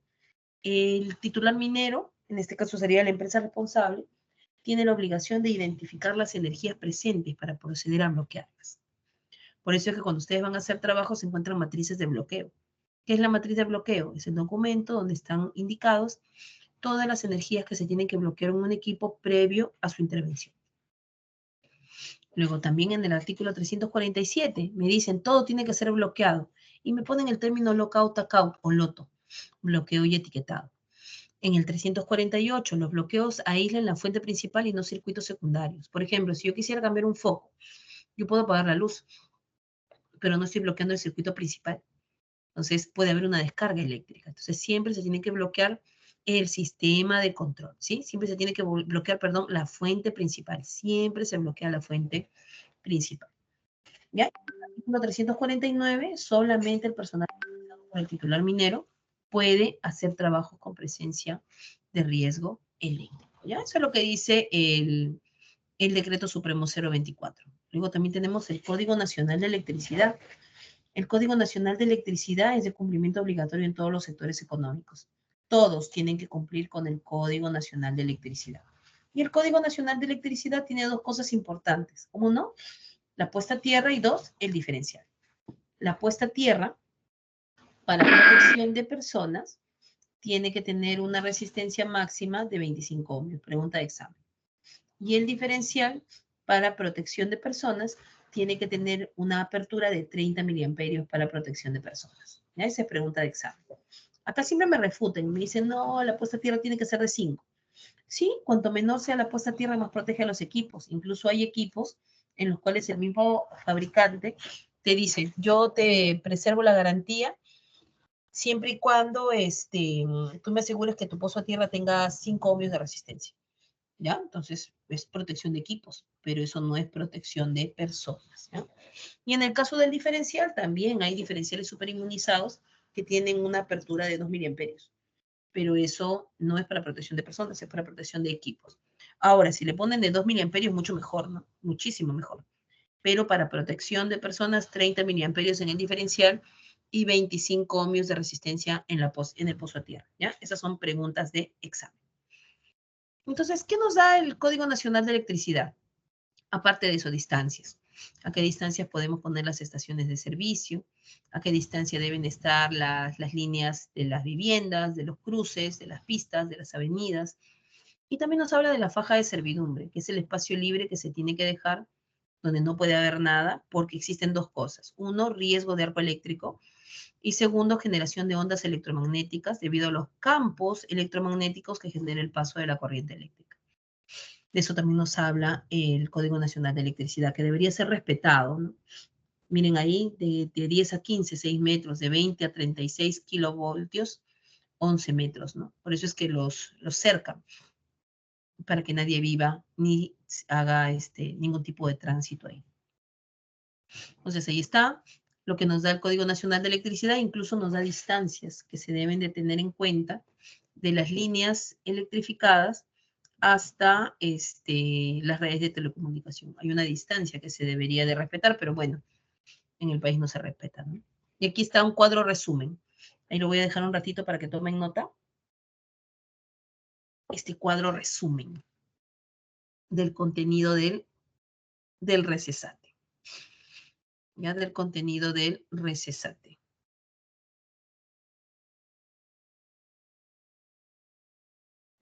el titular minero, en este caso sería la empresa responsable, tiene la obligación de identificar las energías presentes para proceder a bloquearlas. Por eso es que cuando ustedes van a hacer trabajo se encuentran matrices de bloqueo. ¿Qué es la matriz de bloqueo? Es el documento donde están indicados todas las energías que se tienen que bloquear en un equipo previo a su intervención. Luego también en el artículo 347 me dicen todo tiene que ser bloqueado y me ponen el término lockout, tagout o loto, bloqueo y etiquetado. En el 348, los bloqueos aíslan la fuente principal y no circuitos secundarios. Por ejemplo, si yo quisiera cambiar un foco, yo puedo apagar la luz, pero no estoy bloqueando el circuito principal. Entonces puede haber una descarga eléctrica. Entonces siempre se tiene que bloquear el sistema de control, ¿sí? Siempre se tiene que bloquear, perdón, la fuente principal. Siempre se bloquea la fuente principal. ¿Ya? En el artículo 349, solamente el personal por el titular minero puede hacer trabajos con presencia de riesgo eléctrico. ¿Ya? Eso es lo que dice el Decreto Supremo 024. Luego también tenemos el Código Nacional de Electricidad. El Código Nacional de Electricidad es de cumplimiento obligatorio en todos los sectores económicos. Todos tienen que cumplir con el Código Nacional de Electricidad. Y el Código Nacional de Electricidad tiene dos cosas importantes. Uno, la puesta a tierra y dos, el diferencial. La puesta a tierra para protección de personas tiene que tener una resistencia máxima de 25 ohmios, pregunta de examen. Y el diferencial para protección de personas tiene que tener una apertura de 30 miliamperios para protección de personas. ¿Ya? Esa es pregunta de examen. Acá siempre me refutan, me dicen, no, la puesta a tierra tiene que ser de 5. Sí, cuanto menor sea la puesta a tierra, más protege a los equipos. Incluso hay equipos en los cuales el mismo fabricante te dice, yo te preservo la garantía siempre y cuando tú me asegures que tu pozo a tierra tenga 5 ohmios de resistencia. ¿Ya? Entonces, es protección de equipos, pero eso no es protección de personas, ¿ya? Y en el caso del diferencial, también hay diferenciales superinmunizados que tienen una apertura de 2 miliamperios, pero eso no es para protección de personas, es para protección de equipos. Ahora, si le ponen de 2 miliamperios, mucho mejor, ¿no? Muchísimo mejor. Pero para protección de personas, 30 miliamperios en el diferencial y 25 ohmios de resistencia en el pozo a tierra, ¿ya? Esas son preguntas de examen. Entonces, ¿qué nos da el Código Nacional de Electricidad? Aparte de eso, distancias. a qué distancias podemos poner las estaciones de servicio, a qué distancia deben estar las líneas de las viviendas, de los cruces, de las pistas, de las avenidas. Y también nos habla de la faja de servidumbre, que es el espacio libre que se tiene que dejar donde no puede haber nada, porque existen dos cosas. Uno, riesgo de arco eléctrico, y segundo, generación de ondas electromagnéticas debido a los campos electromagnéticos que genera el paso de la corriente eléctrica. De eso también nos habla el Código Nacional de Electricidad, que debería ser respetado, ¿no? Miren ahí, de 10 a 15, 6 metros, de 20 a 36 kilovoltios, 11 metros, ¿no? Por eso es que los cercan, para que nadie viva ni haga ningún tipo de tránsito ahí. Entonces ahí está lo que nos da el Código Nacional de Electricidad, incluso nos da distancias que se deben de tener en cuenta de las líneas electrificadas hasta las redes de telecomunicación. Hay una distancia que se debería de respetar, pero bueno, en el país no se respeta, ¿no? Y aquí está un cuadro resumen. Ahí lo voy a dejar un ratito para que tomen nota. Este cuadro resumen del contenido del recesate. Ya del contenido del recesate.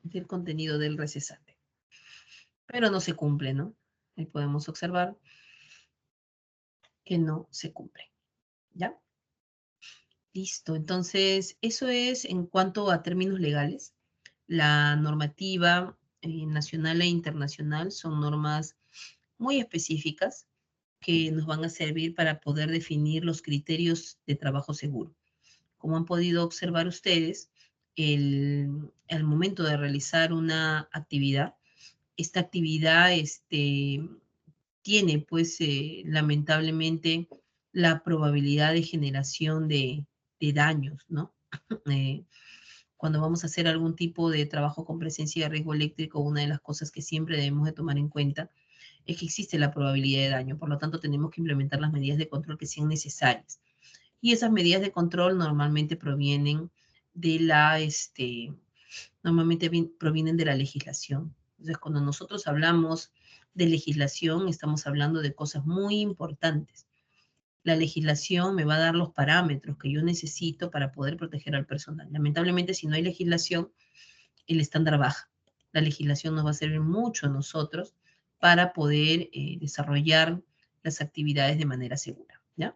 Del contenido del recesate. Pero no se cumple, ¿no? Ahí podemos observar que no se cumple. ¿Ya? Listo. Entonces, eso es en cuanto a términos legales. La normativa nacional e internacional son normas muy específicas que nos van a servir para poder definir los criterios de trabajo seguro. Como han podido observar ustedes, al momento de realizar una actividad, esta actividad tiene, pues, lamentablemente, la probabilidad de generación de daños, ¿no? Eh, Cuando vamos a hacer algún tipo de trabajo con presencia de riesgo eléctrico, una de las cosas que siempre debemos de tomar en cuenta es que existe la probabilidad de daño. Por lo tanto, tenemos que implementar las medidas de control que sean necesarias. Y esas medidas de control normalmente provienen de provienen de la legislación. Entonces, cuando nosotros hablamos de legislación, estamos hablando de cosas muy importantes. La legislación me va a dar los parámetros que yo necesito para poder proteger al personal. Lamentablemente, si no hay legislación, el estándar baja. La legislación nos va a servir mucho a nosotros para poder desarrollar las actividades de manera segura, ¿ya?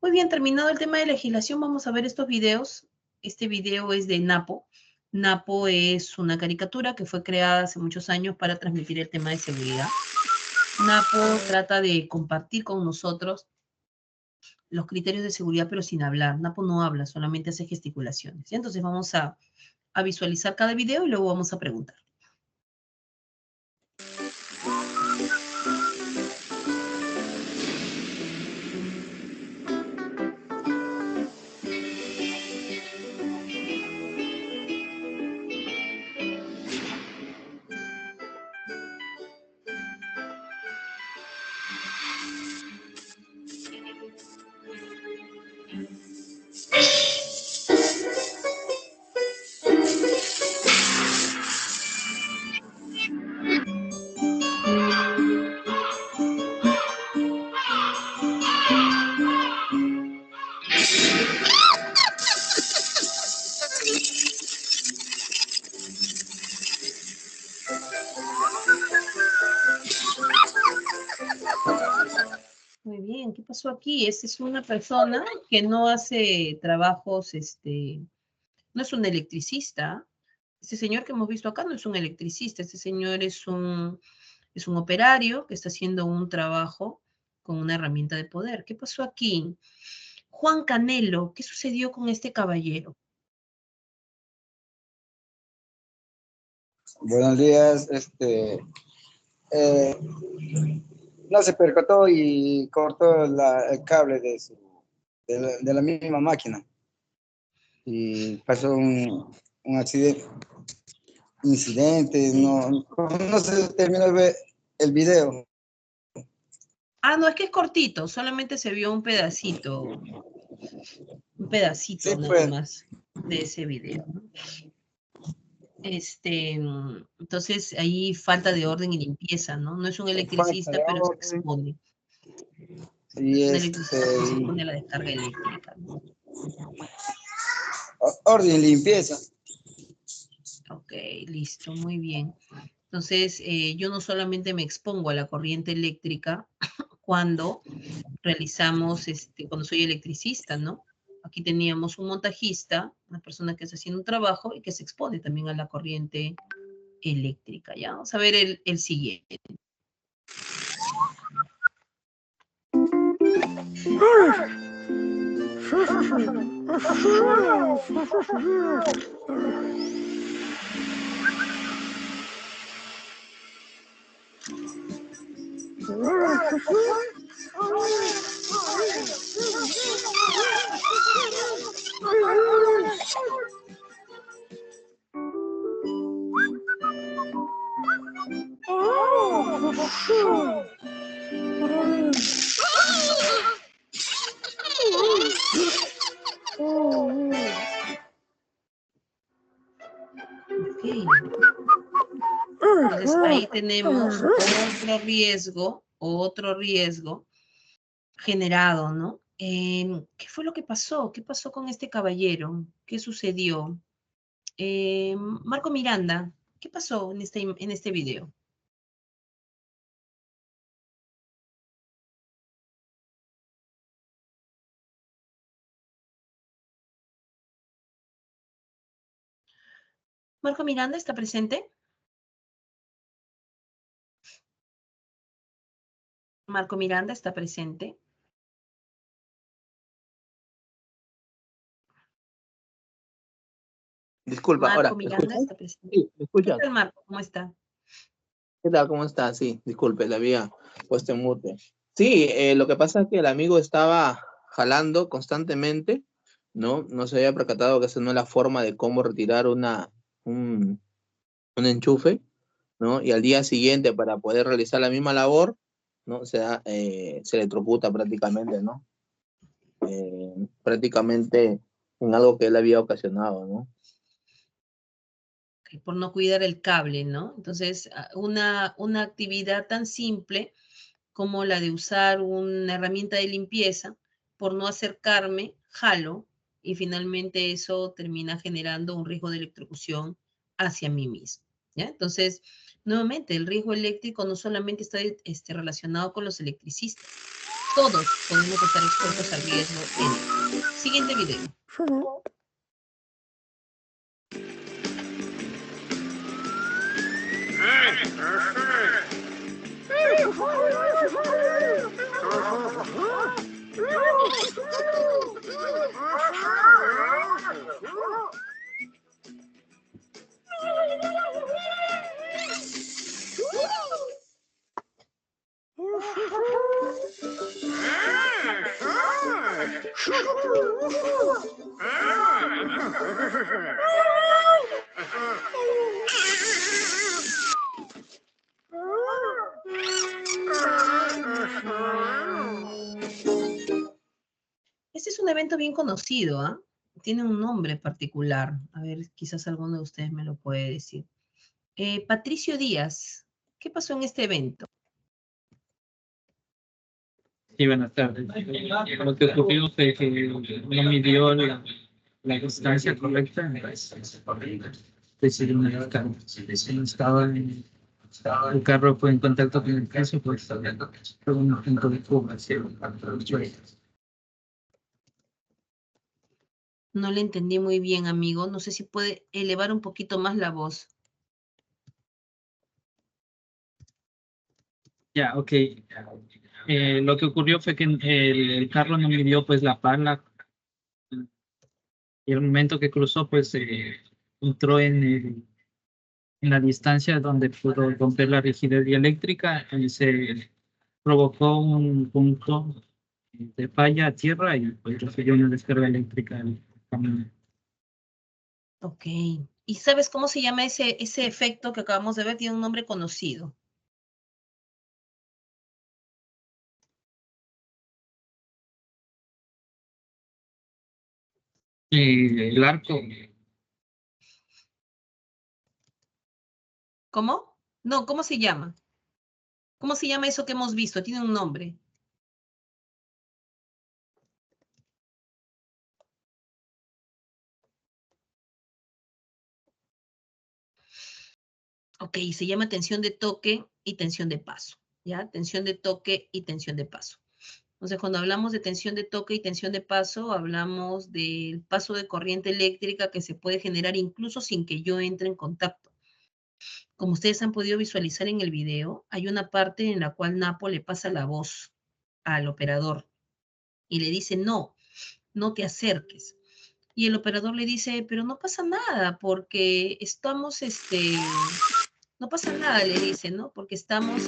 Muy bien, terminado el tema de legislación, vamos a ver estos videos. Este video es de Napo. Napo es una caricatura que fue creada hace muchos años para transmitir el tema de seguridad. Napo trata de compartir con nosotros los criterios de seguridad, pero sin hablar. Napo no habla, solamente hace gesticulaciones. ¿Sí? Entonces vamos a visualizar cada video y luego vamos a preguntar. Muy bien, ¿qué pasó aquí? Esta es una persona que no hace trabajos, no es un electricista. Este señor que hemos visto acá no es un electricista, este señor es un operario que está haciendo un trabajo con una herramienta de poder. ¿Qué pasó aquí? Juan Canelo, ¿qué sucedió con este caballero? Buenos días, eh, no se percató y cortó el cable de la misma máquina y pasó un accidente, incidente, no se terminó de ver el video. Ah, no, es que es cortito, solamente se vio un pedacito Sí, nada pues, más de ese video, ¿no? Entonces ahí falta de orden y limpieza, ¿no? No es un falta electricista, de pero se orden, expone. Sí, Un electricista cuando se pone la descarga eléctrica, ¿no? orden y limpieza. Ok, listo, muy bien. Entonces, yo no solamente me expongo a la corriente eléctrica cuando realizamos, cuando soy electricista, ¿no? Aquí teníamos un montajista, una persona que está haciendo un trabajo y que se expone también a la corriente eléctrica, ¿ya? Vamos a ver el siguiente. Ok. Entonces ahí tenemos otro riesgo generado, ¿no? ¿Qué fue lo que pasó? ¿Qué pasó con este caballero? ¿Qué sucedió? Marco Miranda, ¿qué pasó en este video? ¿Marco Miranda está presente? ¿Marco Miranda está presente? Disculpa, Marco ahora, ¿me Miranda escuchan? está presente. Sí, ¿me ¿Qué escuchan? tal, Marco? ¿Cómo está? ¿Qué tal? ¿Cómo está? Sí, disculpe, le había puesto en mute. Sí, lo que pasa es que el amigo estaba jalando constantemente, ¿no? No se había percatado que esa no es la forma de cómo retirar un enchufe, ¿no? Y al día siguiente, para poder realizar la misma labor, ¿no? Se electrocuta prácticamente, ¿no? Prácticamente en algo que él había ocasionado, ¿no? Por no cuidar el cable, ¿no? Entonces, una actividad tan simple como la de usar una herramienta de limpieza, por no acercarme, jalo y finalmente eso termina generando un riesgo de electrocución hacia mí mismo, ¿ya? Entonces, nuevamente, el riesgo eléctrico no solamente está relacionado con los electricistas, todos podemos estar expuestos al riesgo eléctrico. Siguiente video. Este es un evento bien conocido, ¿ah? Tiene un nombre particular. A ver, quizás alguno de ustedes me lo puede decir. Patricio Díaz, ¿qué pasó en este evento? Sí, buenas tardes. Lo que ocurrió fue que no midió la distancia correcta. Decidió una descarga. No estaba el carro fue en contacto con el piso, pues fue un punto de fuga hacia el suelo. No le entendí muy bien, amigo. No sé si puede elevar un poquito más la voz. Ya, ok. Lo que ocurrió fue que el carro no midió pues la pala y el momento que cruzó pues entró en la distancia donde pudo romper la rigidez eléctrica y se provocó un punto de falla a tierra y pues recibió una descarga eléctrica al camión. Ok. ¿Y sabes cómo se llama ese efecto que acabamos de ver? Tiene un nombre conocido. El arco, ¿Cómo? No, ¿cómo se llama? ¿Cómo se llama eso que hemos visto? Tiene un nombre. Ok, se llama tensión de toque y tensión de paso, ¿ya? Tensión de toque y tensión de paso. Entonces, cuando hablamos de tensión de toque y tensión de paso, hablamos del paso de corriente eléctrica que se puede generar incluso sin que yo entre en contacto. Como ustedes han podido visualizar en el video, hay una parte en la cual Napo le pasa la voz al operador y le dice, no, no te acerques. Y el operador le dice, pero no pasa nada porque estamos, no pasa nada, le dice, ¿no? Porque estamos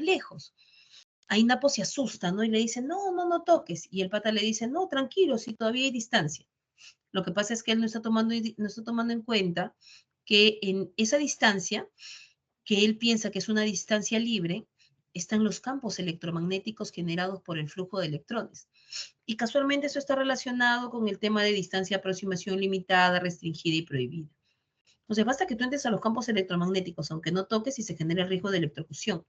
lejos. Ahí Napo se asusta, ¿no? Y le dice, no, no, no toques. Y el pata le dice, no, tranquilo, si todavía hay distancia. Lo que pasa es que él no está tomando en cuenta que en esa distancia, que él piensa que es una distancia libre, están los campos electromagnéticos generados por el flujo de electrones. Y casualmente eso está relacionado con el tema de distancia, aproximación limitada, restringida y prohibida. Entonces basta que tú entres a los campos electromagnéticos, aunque no toques, y se genera el riesgo de electrocución.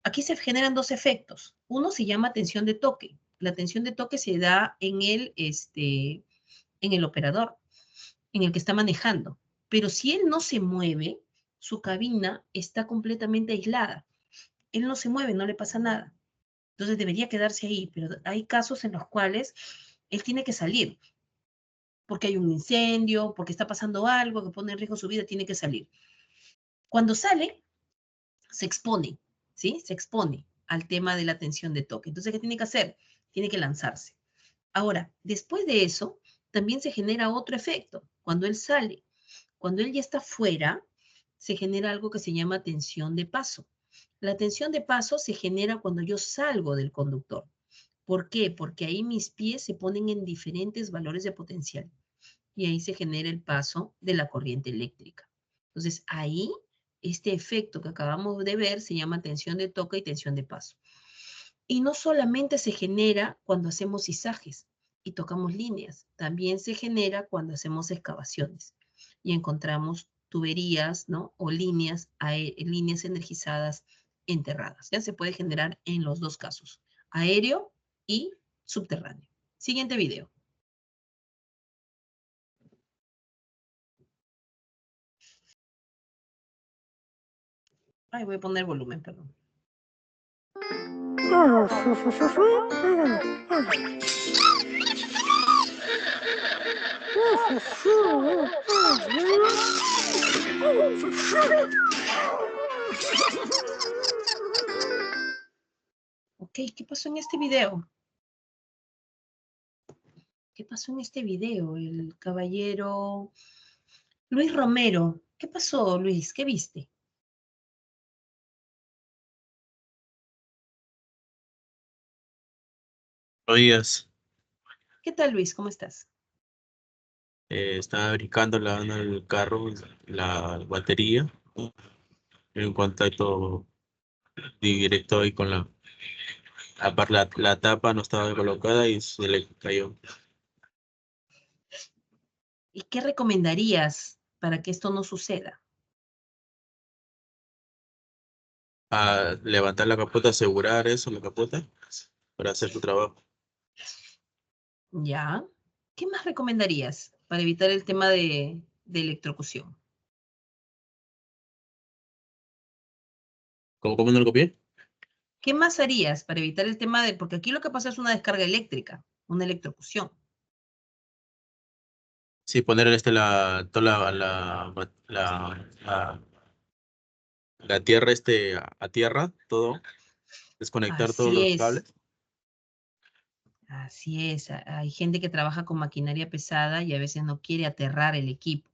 Aquí se generan dos efectos. Uno se llama tensión de toque. La tensión de toque se da en el operador, en el que está manejando. Pero si él no se mueve, su cabina está completamente aislada. Él no se mueve, no le pasa nada. Entonces debería quedarse ahí, pero hay casos en los cuales él tiene que salir, porque hay un incendio, porque está pasando algo que pone en riesgo su vida, tiene que salir. Cuando sale, se expone, ¿sí? Se expone al tema de la tensión de toque. Entonces, ¿qué tiene que hacer? Tiene que lanzarse. Ahora, después de eso, también se genera otro efecto. Cuando él sale, cuando él ya está fuera, se genera algo que se llama tensión de paso. La tensión de paso se genera cuando yo salgo del conductor. ¿Por qué? Porque ahí mis pies se ponen en diferentes valores de potencial y ahí se genera el paso de la corriente eléctrica. Entonces, ahí, este efecto que acabamos de ver se llama tensión de toque y tensión de paso. Y no solamente se genera cuando hacemos izajes y tocamos líneas, también se genera cuando hacemos excavaciones y encontramos tuberías, ¿no? O líneas energizadas enterradas. Ya se puede generar en los dos casos, aéreo y subterráneo. Siguiente video. Ay, voy a poner volumen, perdón. Ok, ¿qué pasó en este video? ¿Qué pasó en este video? El caballero Luis Romero. ¿Qué pasó, Luis? ¿Qué viste? Buenos días. ¿Qué tal, Luis? ¿Cómo estás? Estaba brincando lavando el carro, la batería. En contacto directo ahí con la tapa no estaba colocada y se le cayó. ¿Y qué recomendarías para que esto no suceda? A levantar la capota, asegurar eso, la capota, para hacer su trabajo. ¿Ya? ¿Qué más recomendarías para evitar el tema de electrocución? ¿Cómo no lo copié? ¿Qué más harías para evitar el tema de, porque aquí lo que pasa es una descarga eléctrica, una electrocución? Sí, poner toda la tierra a tierra, todo, desconectar todos Así los es. cables. Así es, hay gente que trabaja con maquinaria pesada y a veces no quiere aterrar el equipo.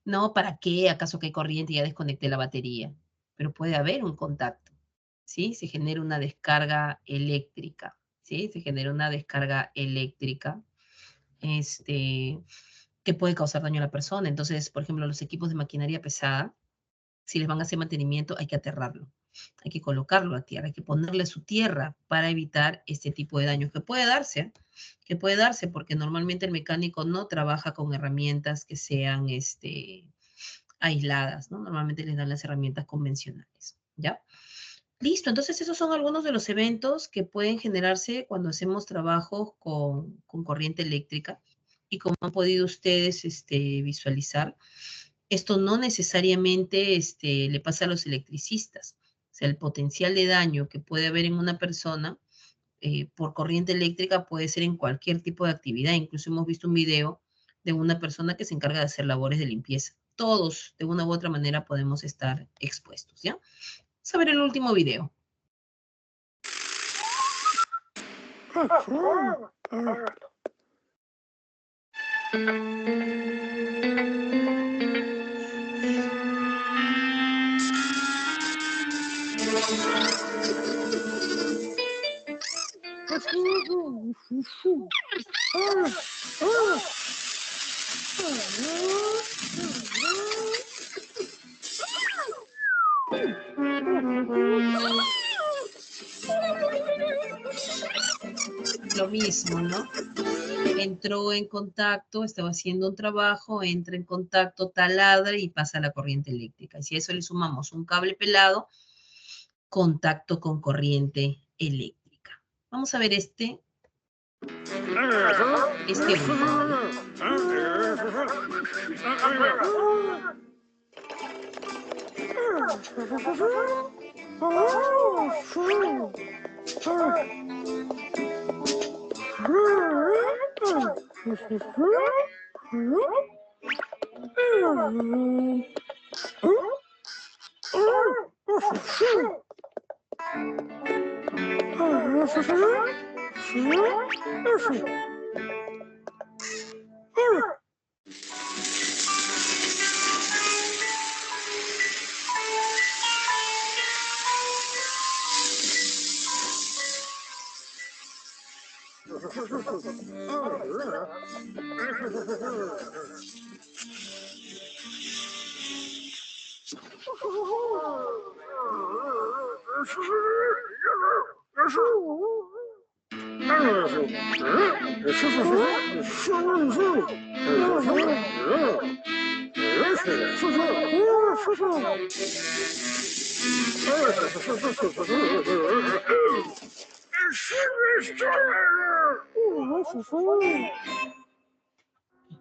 No, ¿para qué? ¿Acaso que hay corriente y ya desconecté la batería? Pero puede haber un contacto, ¿sí? Se genera una descarga eléctrica, ¿sí? Se genera una descarga eléctrica, que puede causar daño a la persona. Entonces, por ejemplo, los equipos de maquinaria pesada, si les van a hacer mantenimiento, hay que aterrarlo. Hay que colocarlo a tierra, hay que ponerle su tierra para evitar este tipo de daños que puede darse porque normalmente el mecánico no trabaja con herramientas que sean aisladas, ¿no? Normalmente les dan las herramientas convencionales, ¿ya? Listo, entonces esos son algunos de los eventos que pueden generarse cuando hacemos trabajos con corriente eléctrica y como han podido ustedes visualizar, Esto no necesariamente le pasa a los electricistas. O sea, el potencial de daño que puede haber en una persona por corriente eléctrica puede ser en cualquier tipo de actividad. Incluso hemos visto un video de una persona que se encarga de hacer labores de limpieza. Todos, de una u otra manera, podemos estar expuestos, ¿ya? Vamos a ver el último video. Lo mismo, ¿no? Entró en contacto, estaba haciendo un trabajo, entra en contacto, taladra y pasa la corriente eléctrica. Y si a eso le sumamos un cable pelado, contacto con corriente eléctrica. Vamos a ver este último.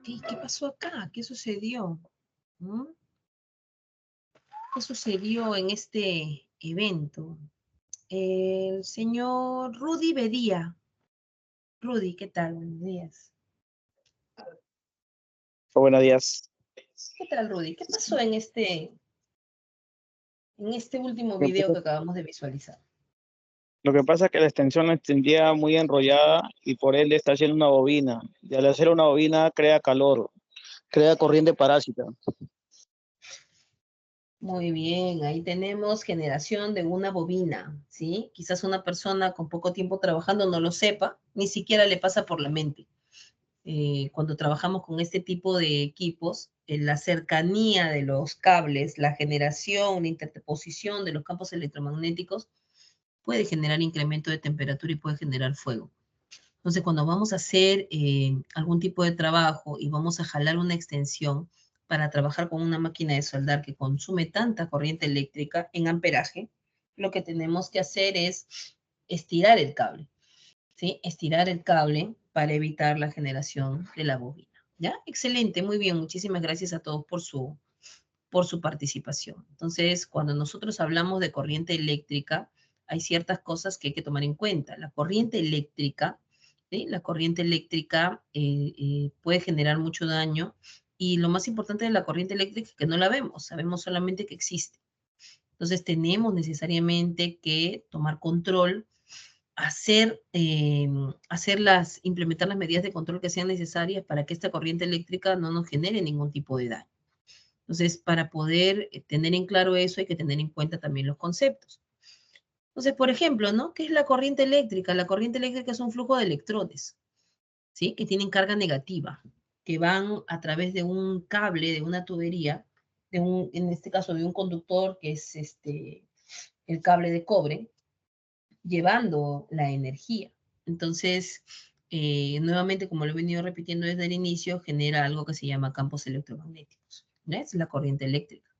¿Qué pasó acá? ¿Qué sucedió? ¿Qué sucedió en este evento? El señor Rudy Bedía. Rudy, ¿qué tal? Buenos días. Buenos días. ¿Qué tal, Rudy? ¿Qué pasó en este último video que acabamos de visualizar? Lo que pasa es que la extensión la extendía muy enrollada y por ende está haciendo una bobina. Y al hacer una bobina crea calor, crea corriente parásita. Muy bien, ahí tenemos generación de una bobina, ¿sí? Quizás una persona con poco tiempo trabajando no lo sepa, ni siquiera le pasa por la mente. Cuando trabajamos con este tipo de equipos, la cercanía de los cables, la generación, la interposición de los campos electromagnéticos puede generar incremento de temperatura y puede generar fuego. Entonces, cuando vamos a hacer algún tipo de trabajo y vamos a jalar una extensión para trabajar con una máquina de soldar que consume tanta corriente eléctrica en amperaje, lo que tenemos que hacer es estirar el cable, ¿sí? Estirar el cable para evitar la generación de la bobina, ¿ya? Excelente, muy bien. Muchísimas gracias a todos por su participación. Entonces, cuando nosotros hablamos de corriente eléctrica, hay ciertas cosas que hay que tomar en cuenta. La corriente eléctrica, ¿sí? La corriente eléctrica puede generar mucho daño y lo más importante de la corriente eléctrica es que no la vemos, sabemos solamente que existe. Entonces, tenemos necesariamente que tomar control, implementar las medidas de control que sean necesarias para que esta corriente eléctrica no nos genere ningún tipo de daño. Entonces, para poder tener en claro eso, hay que tener en cuenta también los conceptos. Entonces, por ejemplo, ¿no? ¿Qué es la corriente eléctrica? La corriente eléctrica es un flujo de electrones, ¿sí? Que tienen carga negativa, que van a través de un cable, de una tubería, en este caso de un conductor que es el cable de cobre, llevando la energía. Entonces, nuevamente, como lo he venido repitiendo desde el inicio, genera algo que se llama campos electromagnéticos. ¿Ves? La corriente eléctrica.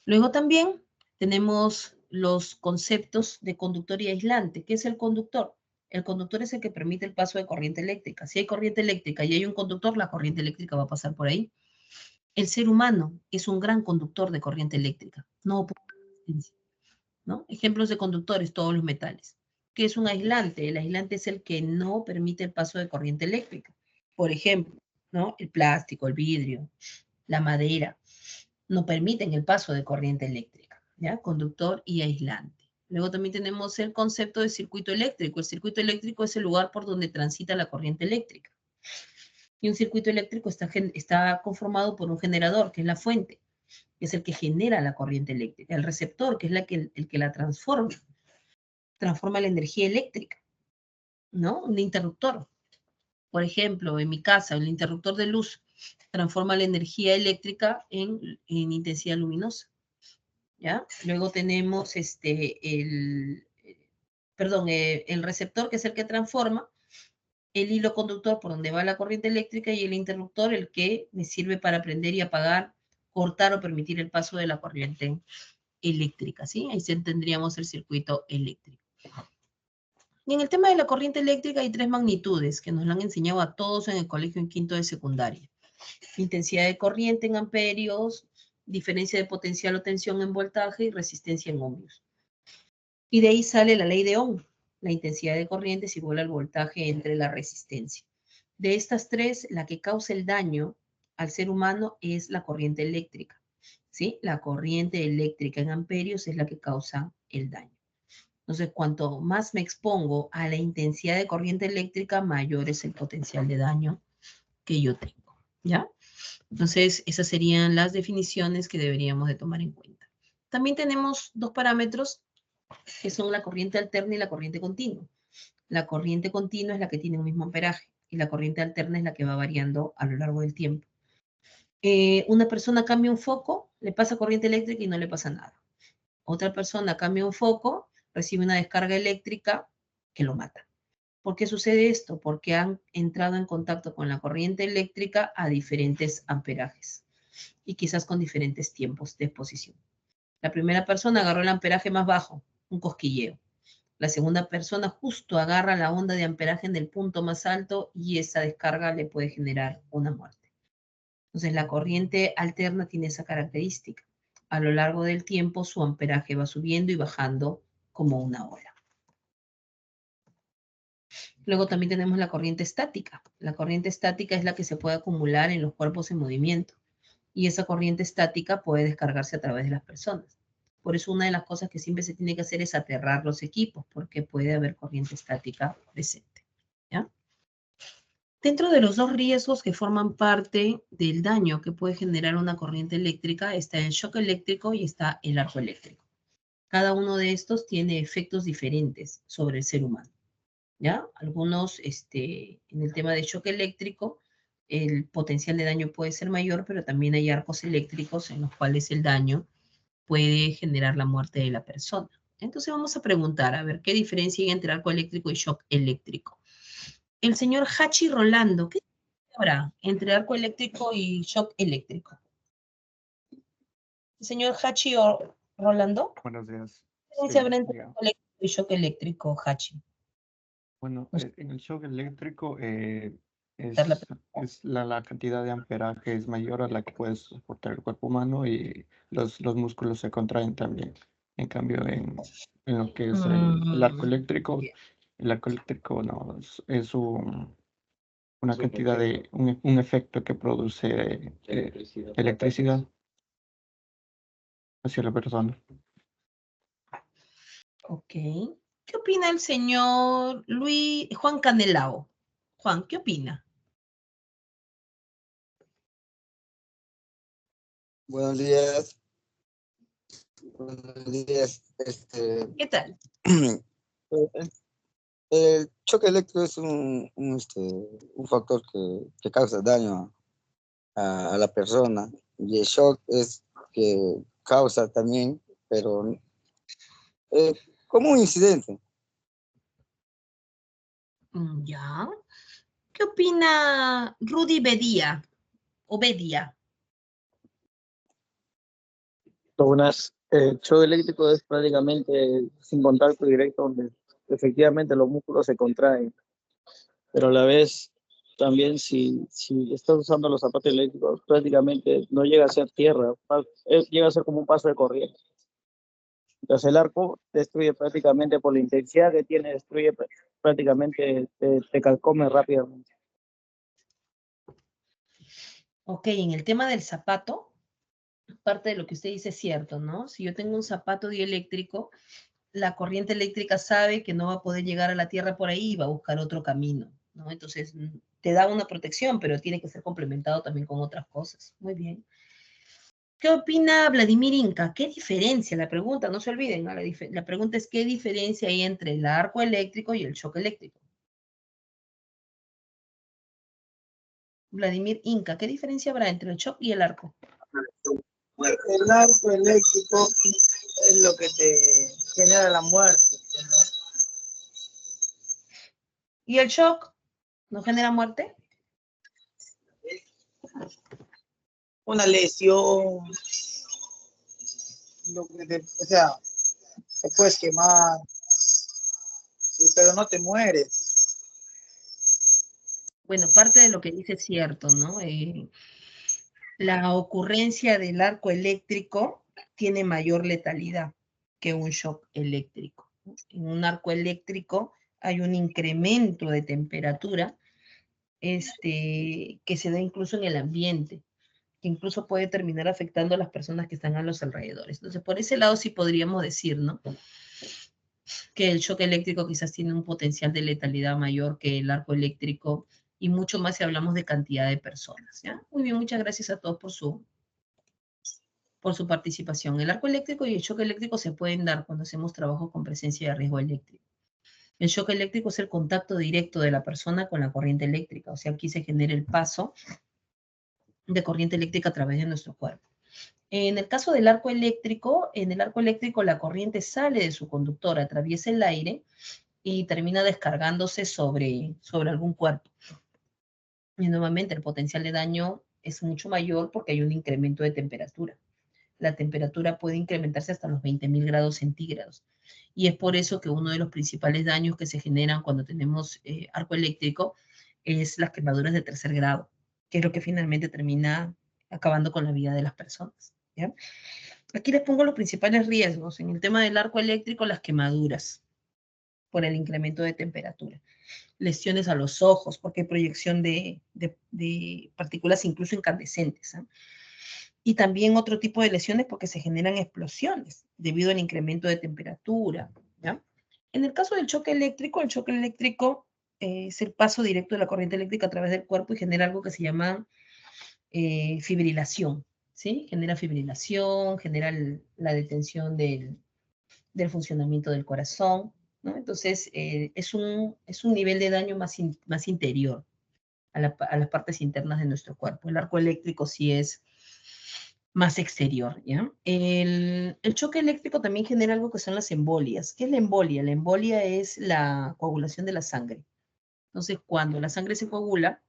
Luego también tenemos los conceptos de conductor y aislante. ¿Qué es el conductor? El conductor es el que permite el paso de corriente eléctrica. Si hay corriente eléctrica y hay un conductor, la corriente eléctrica va a pasar por ahí. El ser humano es un gran conductor de corriente eléctrica, no por resistencia, ¿no? Ejemplos de conductores, todos los metales. ¿Qué es un aislante? El aislante es el que no permite el paso de corriente eléctrica. Por ejemplo, ¿no? El plástico, el vidrio, la madera, no permiten el paso de corriente eléctrica, ¿ya? Conductor y aislante. Luego también tenemos el concepto de circuito eléctrico. El circuito eléctrico es el lugar por donde transita la corriente eléctrica. Y un circuito eléctrico está conformado por un generador, que es la fuente, que es el que genera la corriente eléctrica. El receptor, que es el que la transforma la energía eléctrica, ¿no? Un interruptor. Por ejemplo, en mi casa, el interruptor de luz transforma la energía eléctrica en intensidad luminosa, ¿ya? Luego tenemos el receptor, que es el que transforma, el hilo conductor por donde va la corriente eléctrica, y el interruptor, el que me sirve para prender y apagar, cortar o permitir el paso de la corriente eléctrica, ¿sí? Ahí tendríamos el circuito eléctrico. Y en el tema de la corriente eléctrica hay 3 magnitudes que nos la han enseñado a todos en el colegio en quinto de secundaria. Intensidad de corriente en amperios, diferencia de potencial o tensión en voltaje y resistencia en ohmios. Y de ahí sale la ley de Ohm. La intensidad de corriente es igual al voltaje entre la resistencia. De estas 3, la que causa el daño al ser humano es la corriente eléctrica, ¿sí? La corriente eléctrica en amperios es la que causa el daño. Entonces, cuanto más me expongo a la intensidad de corriente eléctrica, mayor es el potencial de daño que yo tengo, ¿ya? Entonces, esas serían las definiciones que deberíamos de tomar en cuenta. También tenemos 2 parámetros que son la corriente alterna y la corriente continua. La corriente continua es la que tiene un mismo amperaje y la corriente alterna es la que va variando a lo largo del tiempo. Una persona cambia un foco, le pasa corriente eléctrica y no le pasa nada. Otra persona cambia un foco, recibe una descarga eléctrica que lo mata. ¿Por qué sucede esto? Porque han entrado en contacto con la corriente eléctrica a diferentes amperajes y quizás con diferentes tiempos de exposición. La primera persona agarró el amperaje más bajo, un cosquilleo. La segunda persona justo agarra la onda de amperaje en el punto más alto y esa descarga le puede generar una muerte. Entonces, la corriente alterna tiene esa característica. A lo largo del tiempo, su amperaje va subiendo y bajando como una ola. Luego también tenemos la corriente estática. La corriente estática es la que se puede acumular en los cuerpos en movimiento. Y esa corriente estática puede descargarse a través de las personas. Por eso una de las cosas que siempre se tiene que hacer es aterrar los equipos, porque puede haber corriente estática presente, ¿ya? Dentro de los 2 riesgos que forman parte del daño que puede generar una corriente eléctrica está el shock eléctrico y está el arco eléctrico. Cada uno de estos tiene efectos diferentes sobre el ser humano, ¿ya? Algunos, en el tema de shock eléctrico, el potencial de daño puede ser mayor, pero también hay arcos eléctricos en los cuales el daño puede generar la muerte de la persona. Entonces vamos a preguntar, a ver, ¿qué diferencia hay entre arco eléctrico y shock eléctrico? El señor Hachi Rolando, ¿qué diferencia habrá entre arco eléctrico y shock eléctrico? El señor Hachi Rolando, Buenos días. ¿qué diferencia habrá Sí, entre arco eléctrico y shock eléctrico, Hachi? bueno, en el shock eléctrico Dar la es la cantidad de amperaje es mayor a la que puede soportar el cuerpo humano y los músculos se contraen también. En cambio, en lo que es el arco eléctrico, bien. el arco eléctrico no, es una cantidad de un efecto que produce electricidad hacia la persona. Ok. ¿Qué opina el señor Juan Canelao? Juan, ¿qué opina? Buenos días. Buenos días. ¿Qué tal? El choque eléctrico es un factor que causa daño a la persona. Y el shock es que causa también, pero como un incidente. Ya. ¿Qué opina Rudy Bedia? O Bedia. El shock eléctrico es prácticamente sin contacto directo donde efectivamente los músculos se contraen, pero a la vez también si estás usando los zapatos eléctricos, prácticamente no llega a ser tierra, llega a ser como un paso de corriente. Entonces el arco destruye prácticamente por la intensidad que tiene, destruye prácticamente, te carcome rápidamente. Ok, en el tema del zapato, parte de lo que usted dice es cierto, ¿no? Si yo tengo un zapato dieléctrico, la corriente eléctrica sabe que no va a poder llegar a la Tierra por ahí y va a buscar otro camino, ¿no? Entonces, te da una protección, pero tiene que ser complementado también con otras cosas. Muy bien. ¿Qué opina Vladimir Inca? ¿Qué diferencia? La pregunta, no se olviden, ¿no? La pregunta es ¿qué diferencia hay entre el arco eléctrico y el choque eléctrico? Vladimir Inca, ¿qué diferencia habrá entre el shock y el arco? El arco eléctrico es lo que te genera la muerte, ¿no? ¿Y el shock no genera muerte? Una lesión, o sea, te puedes quemar, pero no te mueres. Bueno, parte de lo que dice es cierto, ¿no? La ocurrencia del arco eléctrico tiene mayor letalidad que un shock eléctrico. En un arco eléctrico hay un incremento de temperatura que se da incluso en el ambiente, que incluso puede terminar afectando a las personas que están a los alrededores. Entonces, por ese lado sí podríamos decir, ¿no? Que el shock eléctrico quizás tiene un potencial de letalidad mayor que el arco eléctrico y mucho más si hablamos de cantidad de personas, ¿ya? Muy bien, muchas gracias a todos por su participación. El arco eléctrico y el shock eléctrico se pueden dar cuando hacemos trabajo con presencia de riesgo eléctrico. El shock eléctrico es el contacto directo de la persona con la corriente eléctrica, o sea, aquí se genera el paso de corriente eléctrica a través de nuestro cuerpo. En el caso del arco eléctrico, en el arco eléctrico la corriente sale de su conductor, atraviesa el aire y termina descargándose sobre algún cuerpo. Y nuevamente el potencial de daño es mucho mayor porque hay un incremento de temperatura. La temperatura puede incrementarse hasta los 20.000 grados centígrados. Y es por eso que uno de los principales daños que se generan cuando tenemos arco eléctrico es las quemaduras de tercer grado, que es lo que finalmente termina acabando con la vida de las personas, ¿ya? Aquí les pongo los principales riesgos. En el tema del arco eléctrico, las quemaduras por el incremento de temperatura. Lesiones a los ojos, porque hay proyección de partículas incluso incandescentes, ¿eh? Y también otro tipo de lesiones porque se generan explosiones debido al incremento de temperatura, ¿ya? En el caso del choque eléctrico, el choque eléctrico es el paso directo de la corriente eléctrica a través del cuerpo y genera algo que se llama fibrilación, ¿sí? Genera fibrilación, genera la detención del funcionamiento del corazón, ¿no? Entonces, es un nivel de daño más interior a las partes internas de nuestro cuerpo. El arco eléctrico sí es más exterior, ¿ya? El choque eléctrico también genera algo que son las embolias. ¿Qué es la embolia? La embolia es la coagulación de la sangre. Entonces, cuando la sangre se coagula,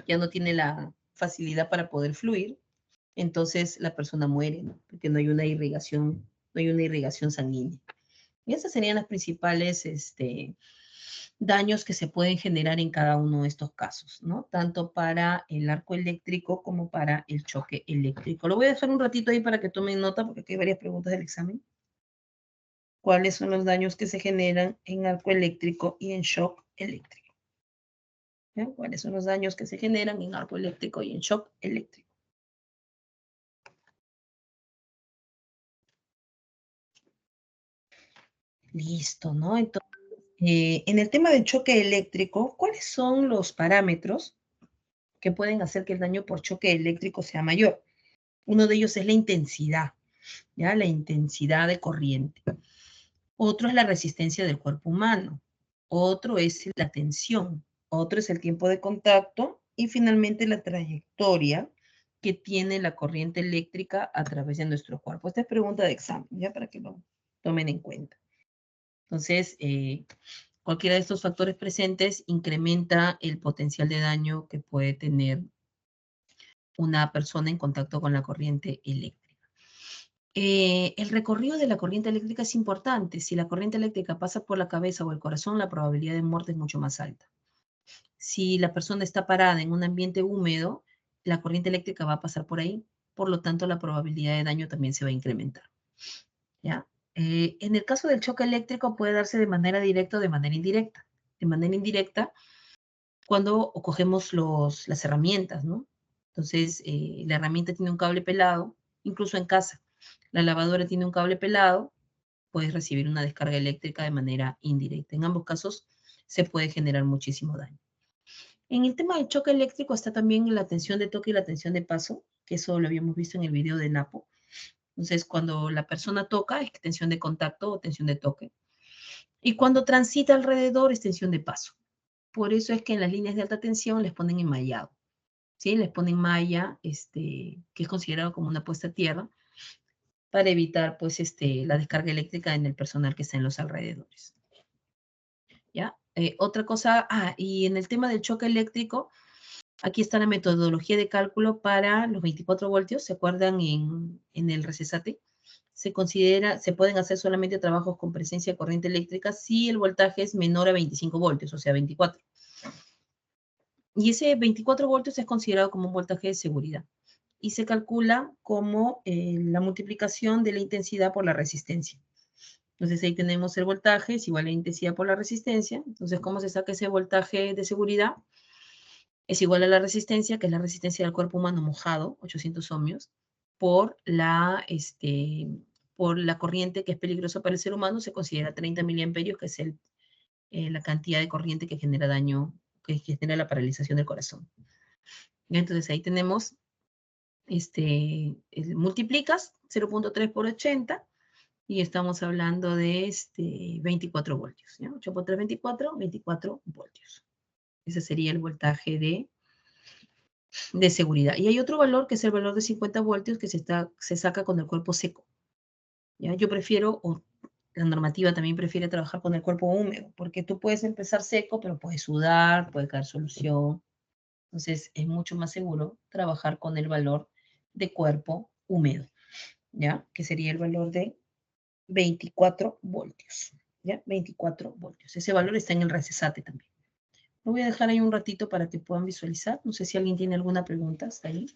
ya no tiene la facilidad para poder fluir, entonces la persona muere, ¿no? Porque no hay una irrigación sanguínea. Y esas serían las principales daños que se pueden generar en cada uno de estos casos, ¿no? Tanto para el arco eléctrico como para el choque eléctrico. Lo voy a dejar un ratito ahí para que tomen nota porque aquí hay varias preguntas del examen. ¿Cuáles son los daños que se generan en arco eléctrico y en shock eléctrico? ¿Ya? ¿Cuáles son los daños que se generan en arco eléctrico y en shock eléctrico? Listo, ¿no? Entonces, en el tema del choque eléctrico, ¿cuáles son los parámetros que pueden hacer que el daño por choque eléctrico sea mayor? Uno de ellos es la intensidad, ¿ya? La intensidad de corriente. Otro es la resistencia del cuerpo humano. Otro es la tensión. Otro es el tiempo de contacto. Y finalmente la trayectoria que tiene la corriente eléctrica a través de nuestro cuerpo. Esta es pregunta de examen, ¿ya? Para que lo tomen en cuenta. Entonces, cualquiera de estos factores presentes incrementa el potencial de daño que puede tener una persona en contacto con la corriente eléctrica. El recorrido de la corriente eléctrica es importante. Si la corriente eléctrica pasa por la cabeza o el corazón, la probabilidad de muerte es mucho más alta. Si la persona está parada en un ambiente húmedo, la corriente eléctrica va a pasar por ahí, por lo tanto la probabilidad de daño también se va a incrementar. ¿Ya? En el caso del choque eléctrico puede darse de manera directa o de manera indirecta. De manera indirecta, cuando cogemos las herramientas, ¿no? Entonces, la herramienta tiene un cable pelado, incluso en casa. La lavadora tiene un cable pelado, puedes recibir una descarga eléctrica de manera indirecta. En ambos casos se puede generar muchísimo daño. En el tema del choque eléctrico está también la tensión de toque y la tensión de paso, que eso lo habíamos visto en el video de Napo. Entonces, cuando la persona toca es tensión de contacto o tensión de toque. Y cuando transita alrededor es tensión de paso. Por eso es que en las líneas de alta tensión les ponen enmallado. ¿Sí? Les ponen malla, que es considerado como una puesta a tierra, para evitar pues, la descarga eléctrica en el personal que está en los alrededores. ¿Ya? Otra cosa, y en el tema del choque eléctrico, aquí está la metodología de cálculo para los 24 voltios, ¿se acuerdan en el RECESATE? Se pueden hacer solamente trabajos con presencia de corriente eléctrica si el voltaje es menor a 25 voltios, o sea, 24. Y ese 24 voltios es considerado como un voltaje de seguridad. Y se calcula como la multiplicación de la intensidad por la resistencia. Entonces ahí tenemos el voltaje es igual a la intensidad por la resistencia. Entonces, ¿cómo se saca ese voltaje de seguridad? Es igual a la resistencia, que es la resistencia del cuerpo humano mojado, 800 ohmios, por la corriente que es peligrosa para el ser humano, se considera 30 miliamperios, que es la cantidad de corriente que genera daño, que genera la paralización del corazón. Entonces ahí tenemos, multiplicas 0.3 por 80, y estamos hablando de 24 voltios. ¿Ya? 8 por 3, 24 voltios. Ese sería el voltaje de seguridad. Y hay otro valor que es el valor de 50 voltios que se saca con el cuerpo seco. ¿Ya? Yo prefiero, o la normativa también prefiere trabajar con el cuerpo húmedo, porque tú puedes empezar seco, pero puedes sudar, puede caer solución. Entonces es mucho más seguro trabajar con el valor de cuerpo húmedo, ¿ya? Que sería el valor de 24 voltios, ¿ya? 24 voltios. Ese valor está en el RECESATE también. Lo voy a dejar ahí un ratito para que puedan visualizar. No sé si alguien tiene alguna pregunta hasta ahí.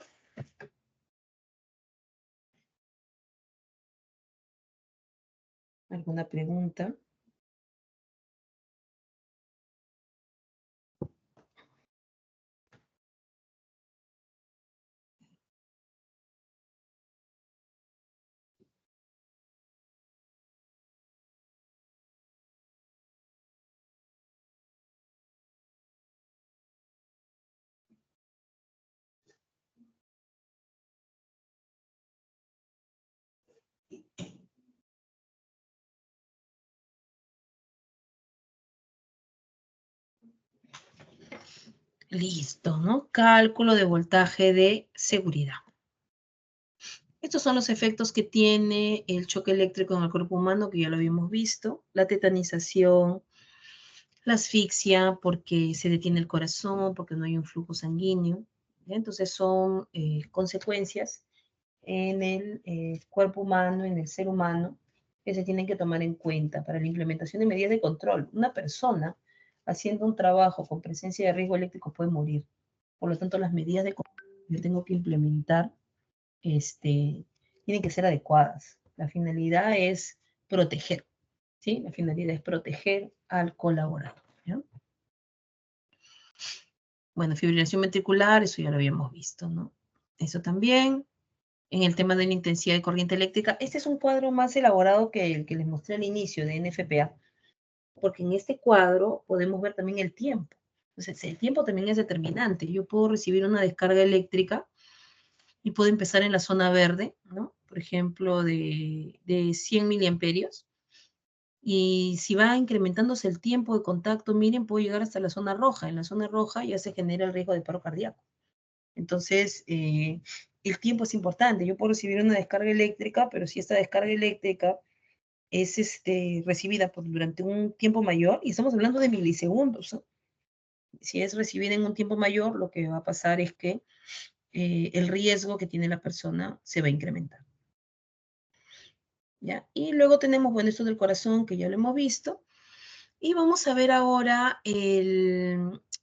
¿Alguna pregunta? Listo, ¿no? Cálculo de voltaje de seguridad. Estos son los efectos que tiene el choque eléctrico en el cuerpo humano, que ya lo habíamos visto. La tetanización, la asfixia, porque se detiene el corazón, porque no hay un flujo sanguíneo. ¿Ya? Entonces son consecuencias en el cuerpo humano, en el ser humano, que se tienen que tomar en cuenta para la implementación de medidas de control. Una persona haciendo un trabajo con presencia de riesgo eléctrico puede morir. Por lo tanto, las medidas de control que yo tengo que implementar tienen que ser adecuadas. La finalidad es proteger, ¿sí? La finalidad es proteger al colaborador, ¿ya? Bueno, fibrilación ventricular, eso ya lo habíamos visto, ¿no? Eso también. En el tema de la intensidad de corriente eléctrica, este es un cuadro más elaborado que el que les mostré al inicio de NFPA, porque en este cuadro podemos ver también el tiempo. Entonces, el tiempo también es determinante. Yo puedo recibir una descarga eléctrica y puedo empezar en la zona verde, ¿no? Por ejemplo, de 100 miliamperios. Y si va incrementándose el tiempo de contacto, miren, puedo llegar hasta la zona roja. En la zona roja ya se genera el riesgo de paro cardíaco. Entonces, el tiempo es importante. Yo puedo recibir una descarga eléctrica, pero si esta descarga eléctrica es recibida durante un tiempo mayor, y estamos hablando de milisegundos, ¿no? Si es recibida en un tiempo mayor, lo que va a pasar es que el riesgo que tiene la persona se va a incrementar. ¿Ya? Y luego tenemos, bueno, esto del corazón, que ya lo hemos visto. Y vamos a ver ahora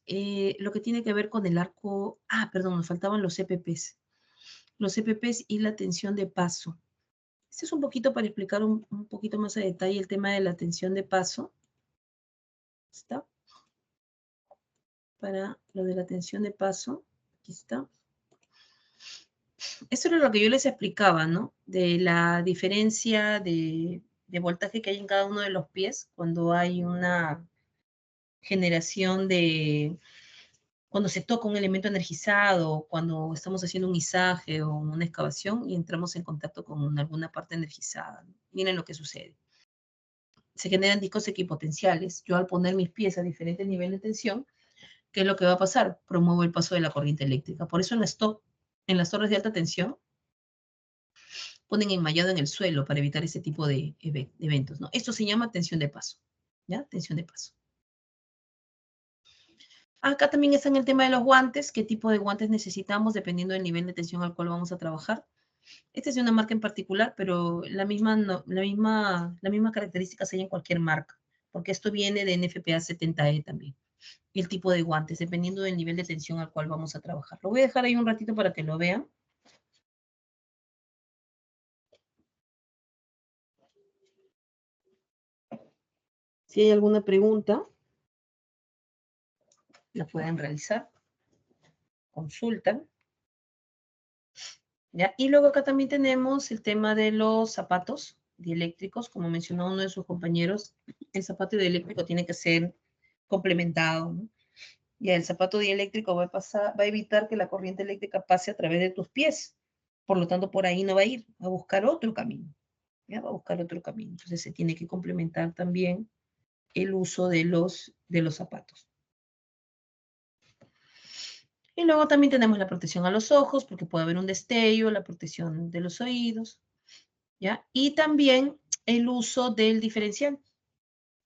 lo que tiene que ver con el arco, perdón, nos faltaban los EPPs. Los EPPs y la tensión de paso. Este es un poquito para explicar un poquito más a detalle el tema de la tensión de paso. ¿Está? Para lo de la tensión de paso. Aquí está. Esto era lo que yo les explicaba, ¿no? De la diferencia de voltaje que hay en cada uno de los pies cuando hay una generación de... Cuando se toca un elemento energizado, cuando estamos haciendo un izaje o una excavación y entramos en contacto con alguna parte energizada. Miren lo que sucede. Se generan discos equipotenciales. Yo al poner mis pies a diferentes niveles de tensión, ¿qué es lo que va a pasar? Promuevo el paso de la corriente eléctrica. Por eso en las torres de alta tensión, ponen enmayado en el suelo para evitar ese tipo de eventos, ¿no? Esto se llama tensión de paso, ¿ya? Tensión de paso. Acá también está en el tema de los guantes, qué tipo de guantes necesitamos dependiendo del nivel de tensión al cual vamos a trabajar. Esta es de una marca en particular, pero la misma característica hay en cualquier marca, porque esto viene de NFPA 70E también. Y el tipo de guantes, dependiendo del nivel de tensión al cual vamos a trabajar. Lo voy a dejar ahí un ratito para que lo vean. Si hay alguna pregunta, la pueden realizar. Consultan. ¿Ya? Y luego acá también tenemos el tema de los zapatos dieléctricos. Como mencionó uno de sus compañeros, el zapato dieléctrico tiene que ser complementado, ¿no? Y el zapato dieléctrico va a evitar que la corriente eléctrica pase a través de tus pies. Por lo tanto, por ahí no va a ir, va a buscar otro camino. ¿Ya? Va a buscar otro camino. Entonces se tiene que complementar también el uso de los zapatos. Y luego también tenemos la protección a los ojos, porque puede haber un destello, la protección de los oídos, ¿ya? Y también el uso del diferencial.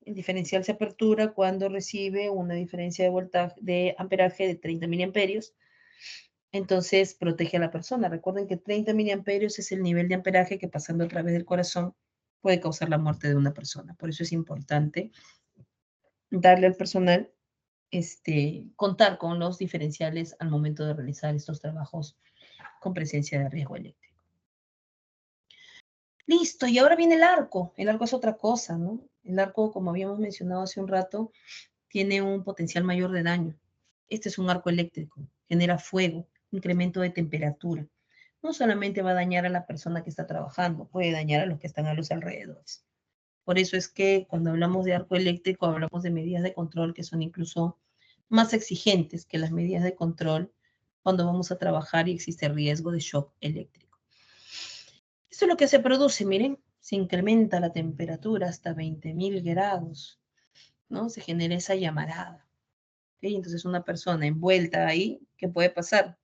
El diferencial se apertura cuando recibe una diferencia de voltaje, de amperaje de 30 miliamperios. Entonces protege a la persona. Recuerden que 30 miliamperios es el nivel de amperaje que pasando a través del corazón puede causar la muerte de una persona. Por eso es importante darle al personal contar con los diferenciales al momento de realizar estos trabajos con presencia de riesgo eléctrico. Listo, y ahora viene el arco. El arco es otra cosa, ¿no? El arco, como habíamos mencionado hace un rato, tiene un potencial mayor de daño. Este es un arco eléctrico, genera fuego, incremento de temperatura. No solamente va a dañar a la persona que está trabajando, puede dañar a los que están a los alrededores. Por eso es que cuando hablamos de arco eléctrico, hablamos de medidas de control que son incluso más exigentes que las medidas de control cuando vamos a trabajar y existe riesgo de shock eléctrico. Esto es lo que se produce, miren, se incrementa la temperatura hasta 20.000 grados, ¿no? Se genera esa llamarada. ¿Okay? Entonces una persona envuelta ahí, ¿qué puede pasar?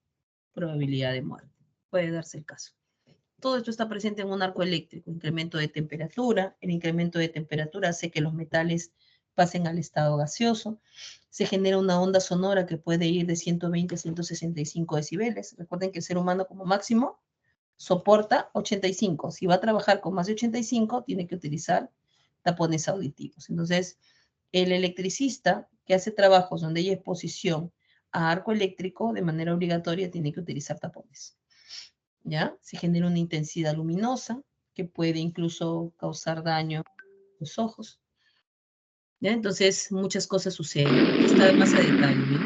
Probabilidad de muerte. Puede darse el caso. Todo esto está presente en un arco eléctrico, incremento de temperatura. El incremento de temperatura hace que los metales pasen al estado gaseoso. Se genera una onda sonora que puede ir de 120 a 165 decibeles. Recuerden que el ser humano como máximo soporta 85. Si va a trabajar con más de 85, tiene que utilizar tapones auditivos. Entonces, el electricista que hace trabajos donde hay exposición a arco eléctrico, de manera obligatoria tiene que utilizar tapones. ¿Ya? Se genera una intensidad luminosa que puede incluso causar daño a los ojos. ¿Ya? Entonces, muchas cosas suceden. Está más a detalle, ¿bien?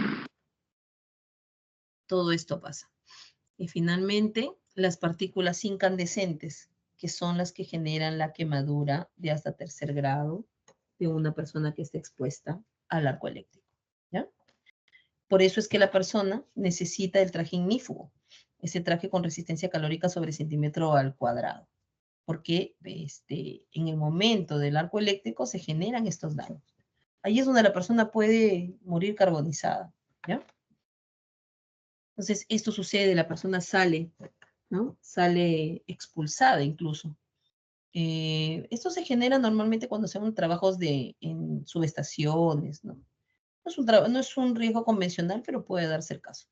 Todo esto pasa. Y finalmente, las partículas incandescentes, que son las que generan la quemadura de hasta 3er grado de una persona que esté expuesta al arco eléctrico. ¿Ya? Por eso es que la persona necesita el traje ignífugo, ese traje con resistencia calórica sobre centímetro al cuadrado, porque en el momento del arco eléctrico se generan estos daños. Ahí es donde la persona puede morir carbonizada, ¿ya? Entonces, esto sucede, la persona sale, ¿no? Sale expulsada incluso. Esto se genera normalmente cuando se hacen trabajos en subestaciones, ¿no? No es un riesgo convencional, pero puede darse el caso.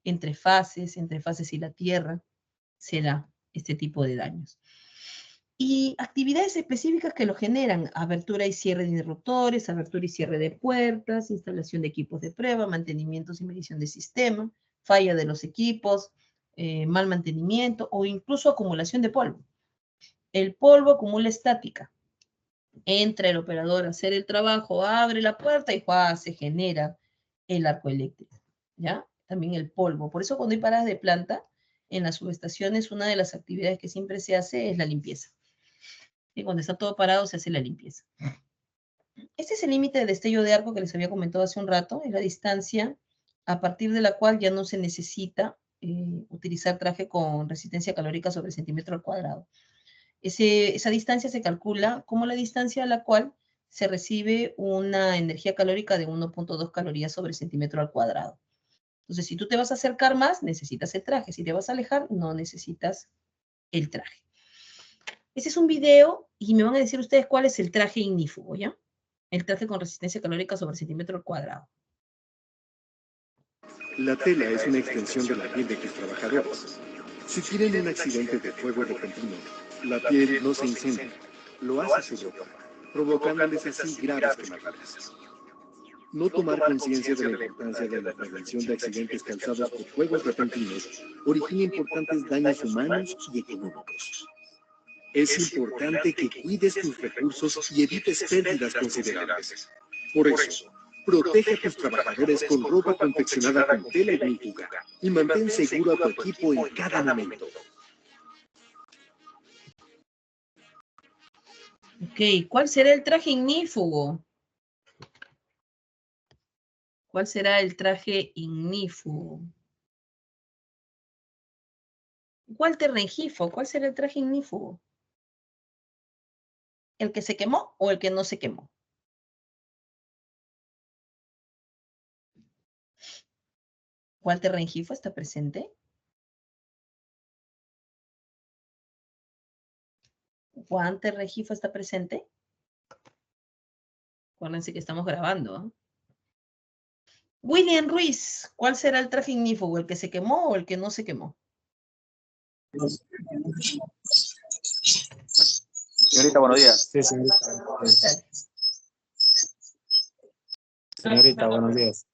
Entre fases y la tierra se da este tipo de daños. Y actividades específicas que lo generan: abertura y cierre de interruptores, abertura y cierre de puertas, instalación de equipos de prueba, mantenimientos y medición de sistema, falla de los equipos, mal mantenimiento o incluso acumulación de polvo. El polvo acumula estática. Entra el operador a hacer el trabajo, abre la puerta y ¡juá! Se genera el arco eléctrico, ¿ya? También el polvo. Por eso cuando hay paradas de planta, en las subestaciones, una de las actividades que siempre se hace es la limpieza. Y cuando está todo parado, se hace la limpieza. Este es el límite de destello de arco que les había comentado hace un rato, es la distancia a partir de la cual ya no se necesita utilizar traje con resistencia calórica sobre centímetro al cuadrado. Esa distancia se calcula como la distancia a la cual se recibe una energía calórica de 1.2 calorías sobre centímetro al cuadrado. Entonces, si tú te vas a acercar más, necesitas el traje. Si te vas a alejar, no necesitas el traje. Ese es un video y me van a decir ustedes cuál es el traje ignífugo, ¿ya? El traje con resistencia calórica sobre centímetro al cuadrado. La tela es una extensión de la piel de tus trabajadores. Si tienen un accidente de fuego repentino, la piel no se incendia, lo hace su ropa, provocándoles así graves quemaduras. No tomar conciencia de la importancia de la prevención de accidentes causados por fuegos repentinos origina importantes daños humanos y económicos. Es importante que cuides tus recursos y evites pérdidas considerables. Por eso, protege a tus trabajadores con ropa confeccionada con tela ignífuga y mantén seguro a tu equipo en cada momento. Ok, ¿cuál será el traje ignífugo? ¿Cuál será el traje ignífugo? Walter Rengifo, ¿cuál será el traje ignífugo? ¿El que se quemó o el que no se quemó? ¿Walter Rengifo está presente? ¿Walter Rengifo está presente? Acuérdense que estamos grabando, ¿eh? William Ruiz, ¿cuál será el traje ignífugo? ¿El que se quemó o el que no se quemó? Señorita, buenos días. Sí, señorita. Señorita, buenos días.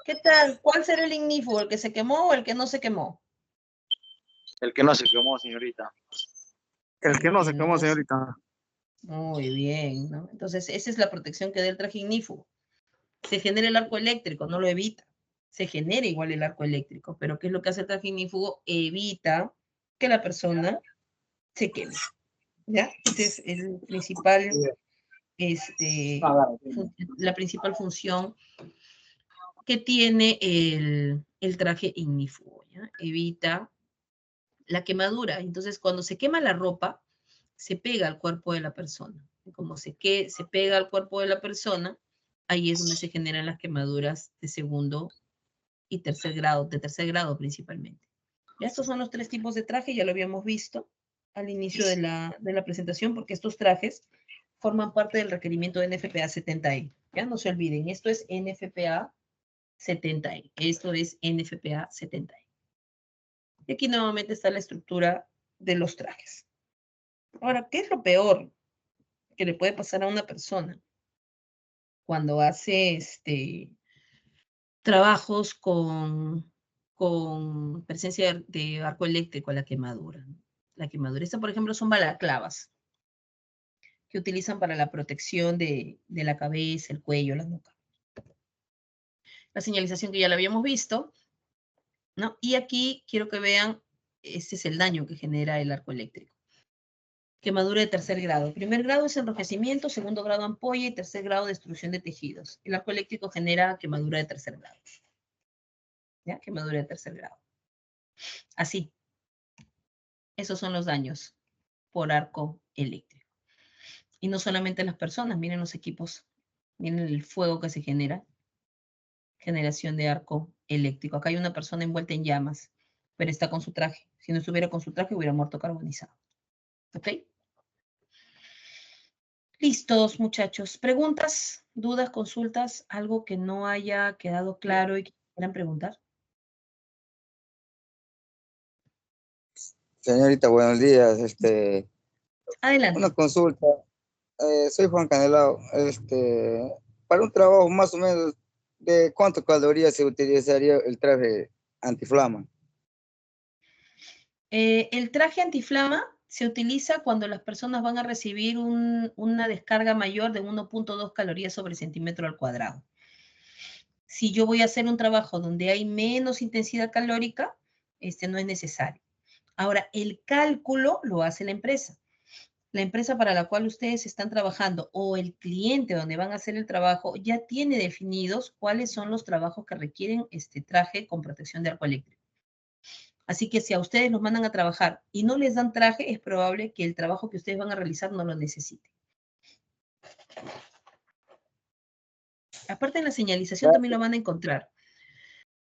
¿Qué tal? ¿Cuál será el ignífugo? ¿El que se quemó o el que no se quemó? El que no se quemó, señorita. El que no se quemó, señorita. Muy bien, ¿no? Entonces, esa es la protección que da el traje ignífugo. Se genera el arco eléctrico, no lo evita. Se genera igual el arco eléctrico, pero ¿qué es lo que hace el traje ignífugo? Evita que la persona se queme, ¿ya? Ese es el principal, la principal función que tiene el traje ignífugo, ¿ya? Evita la quemadura. Entonces, cuando se quema la ropa, se pega al cuerpo de la persona. Y como se pega al cuerpo de la persona, ahí es donde se generan las quemaduras de segundo y tercer grado, de tercer grado principalmente. Ya estos son los tres tipos de traje, ya lo habíamos visto al inicio de la presentación, porque estos trajes forman parte del requerimiento de NFPA 70E. Ya no se olviden, esto es NFPA 70E. Esto es NFPA 70E. Y aquí nuevamente está la estructura de los trajes. Ahora, ¿qué es lo peor que le puede pasar a una persona cuando hace trabajos con presencia de arco eléctrico? La quemadura? La quemadura. Esta, por ejemplo, son balaclavas que utilizan para la protección de la cabeza, el cuello, la nuca. La señalización que ya la habíamos visto, ¿no? Y aquí quiero que vean, este es el daño que genera el arco eléctrico. Quemadura de tercer grado. Primer grado es enrojecimiento, segundo grado ampolla y tercer grado destrucción de tejidos. El arco eléctrico genera quemadura de tercer grado. ¿Ya? Quemadura de tercer grado. Así. Esos son los daños por arco eléctrico. Y no solamente las personas, miren los equipos, miren el fuego que se genera. Generación de arco eléctrico. Acá hay una persona envuelta en llamas, pero está con su traje. Si no estuviera con su traje, hubiera muerto carbonizado. ¿Ok? Listos, muchachos. ¿Preguntas, dudas, consultas? ¿Algo que no haya quedado claro y que quieran preguntar? Señorita, buenos días. Adelante. Una consulta. Soy Juan Canelao. Para un trabajo más o menos, ¿de cuántas calorías se utilizaría el traje antiflama? El traje antiflama se utiliza cuando las personas van a recibir una descarga mayor de 1.2 calorías sobre centímetro al cuadrado. Si yo voy a hacer un trabajo donde hay menos intensidad calórica, no es necesario. Ahora, el cálculo lo hace la empresa. La empresa para la cual ustedes están trabajando o el cliente donde van a hacer el trabajo ya tiene definidos cuáles son los trabajos que requieren este traje con protección de arco eléctrico. Así que si a ustedes los mandan a trabajar y no les dan traje, es probable que el trabajo que ustedes van a realizar no lo necesiten. Aparte en la señalización también lo van a encontrar.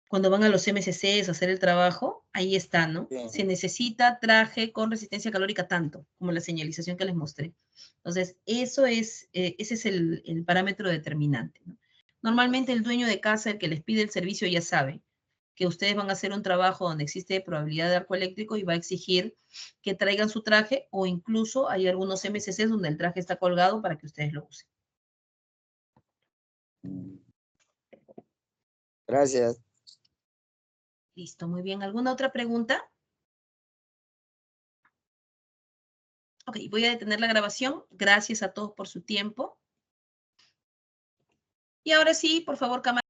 Cuando van a los MCCs a hacer el trabajo, ahí está, ¿no? Sí. Se necesita traje con resistencia calórica tanto, como la señalización que les mostré. Entonces, ese es el parámetro determinante, ¿no? Normalmente el dueño de casa, el que les pide el servicio, ya sabe que ustedes van a hacer un trabajo donde existe probabilidad de arco eléctrico y va a exigir que traigan su traje, o incluso hay algunos MCCs donde el traje está colgado para que ustedes lo usen. Gracias. Listo, muy bien. ¿Alguna otra pregunta? Ok, voy a detener la grabación. Gracias a todos por su tiempo. Y ahora sí, por favor, cámara.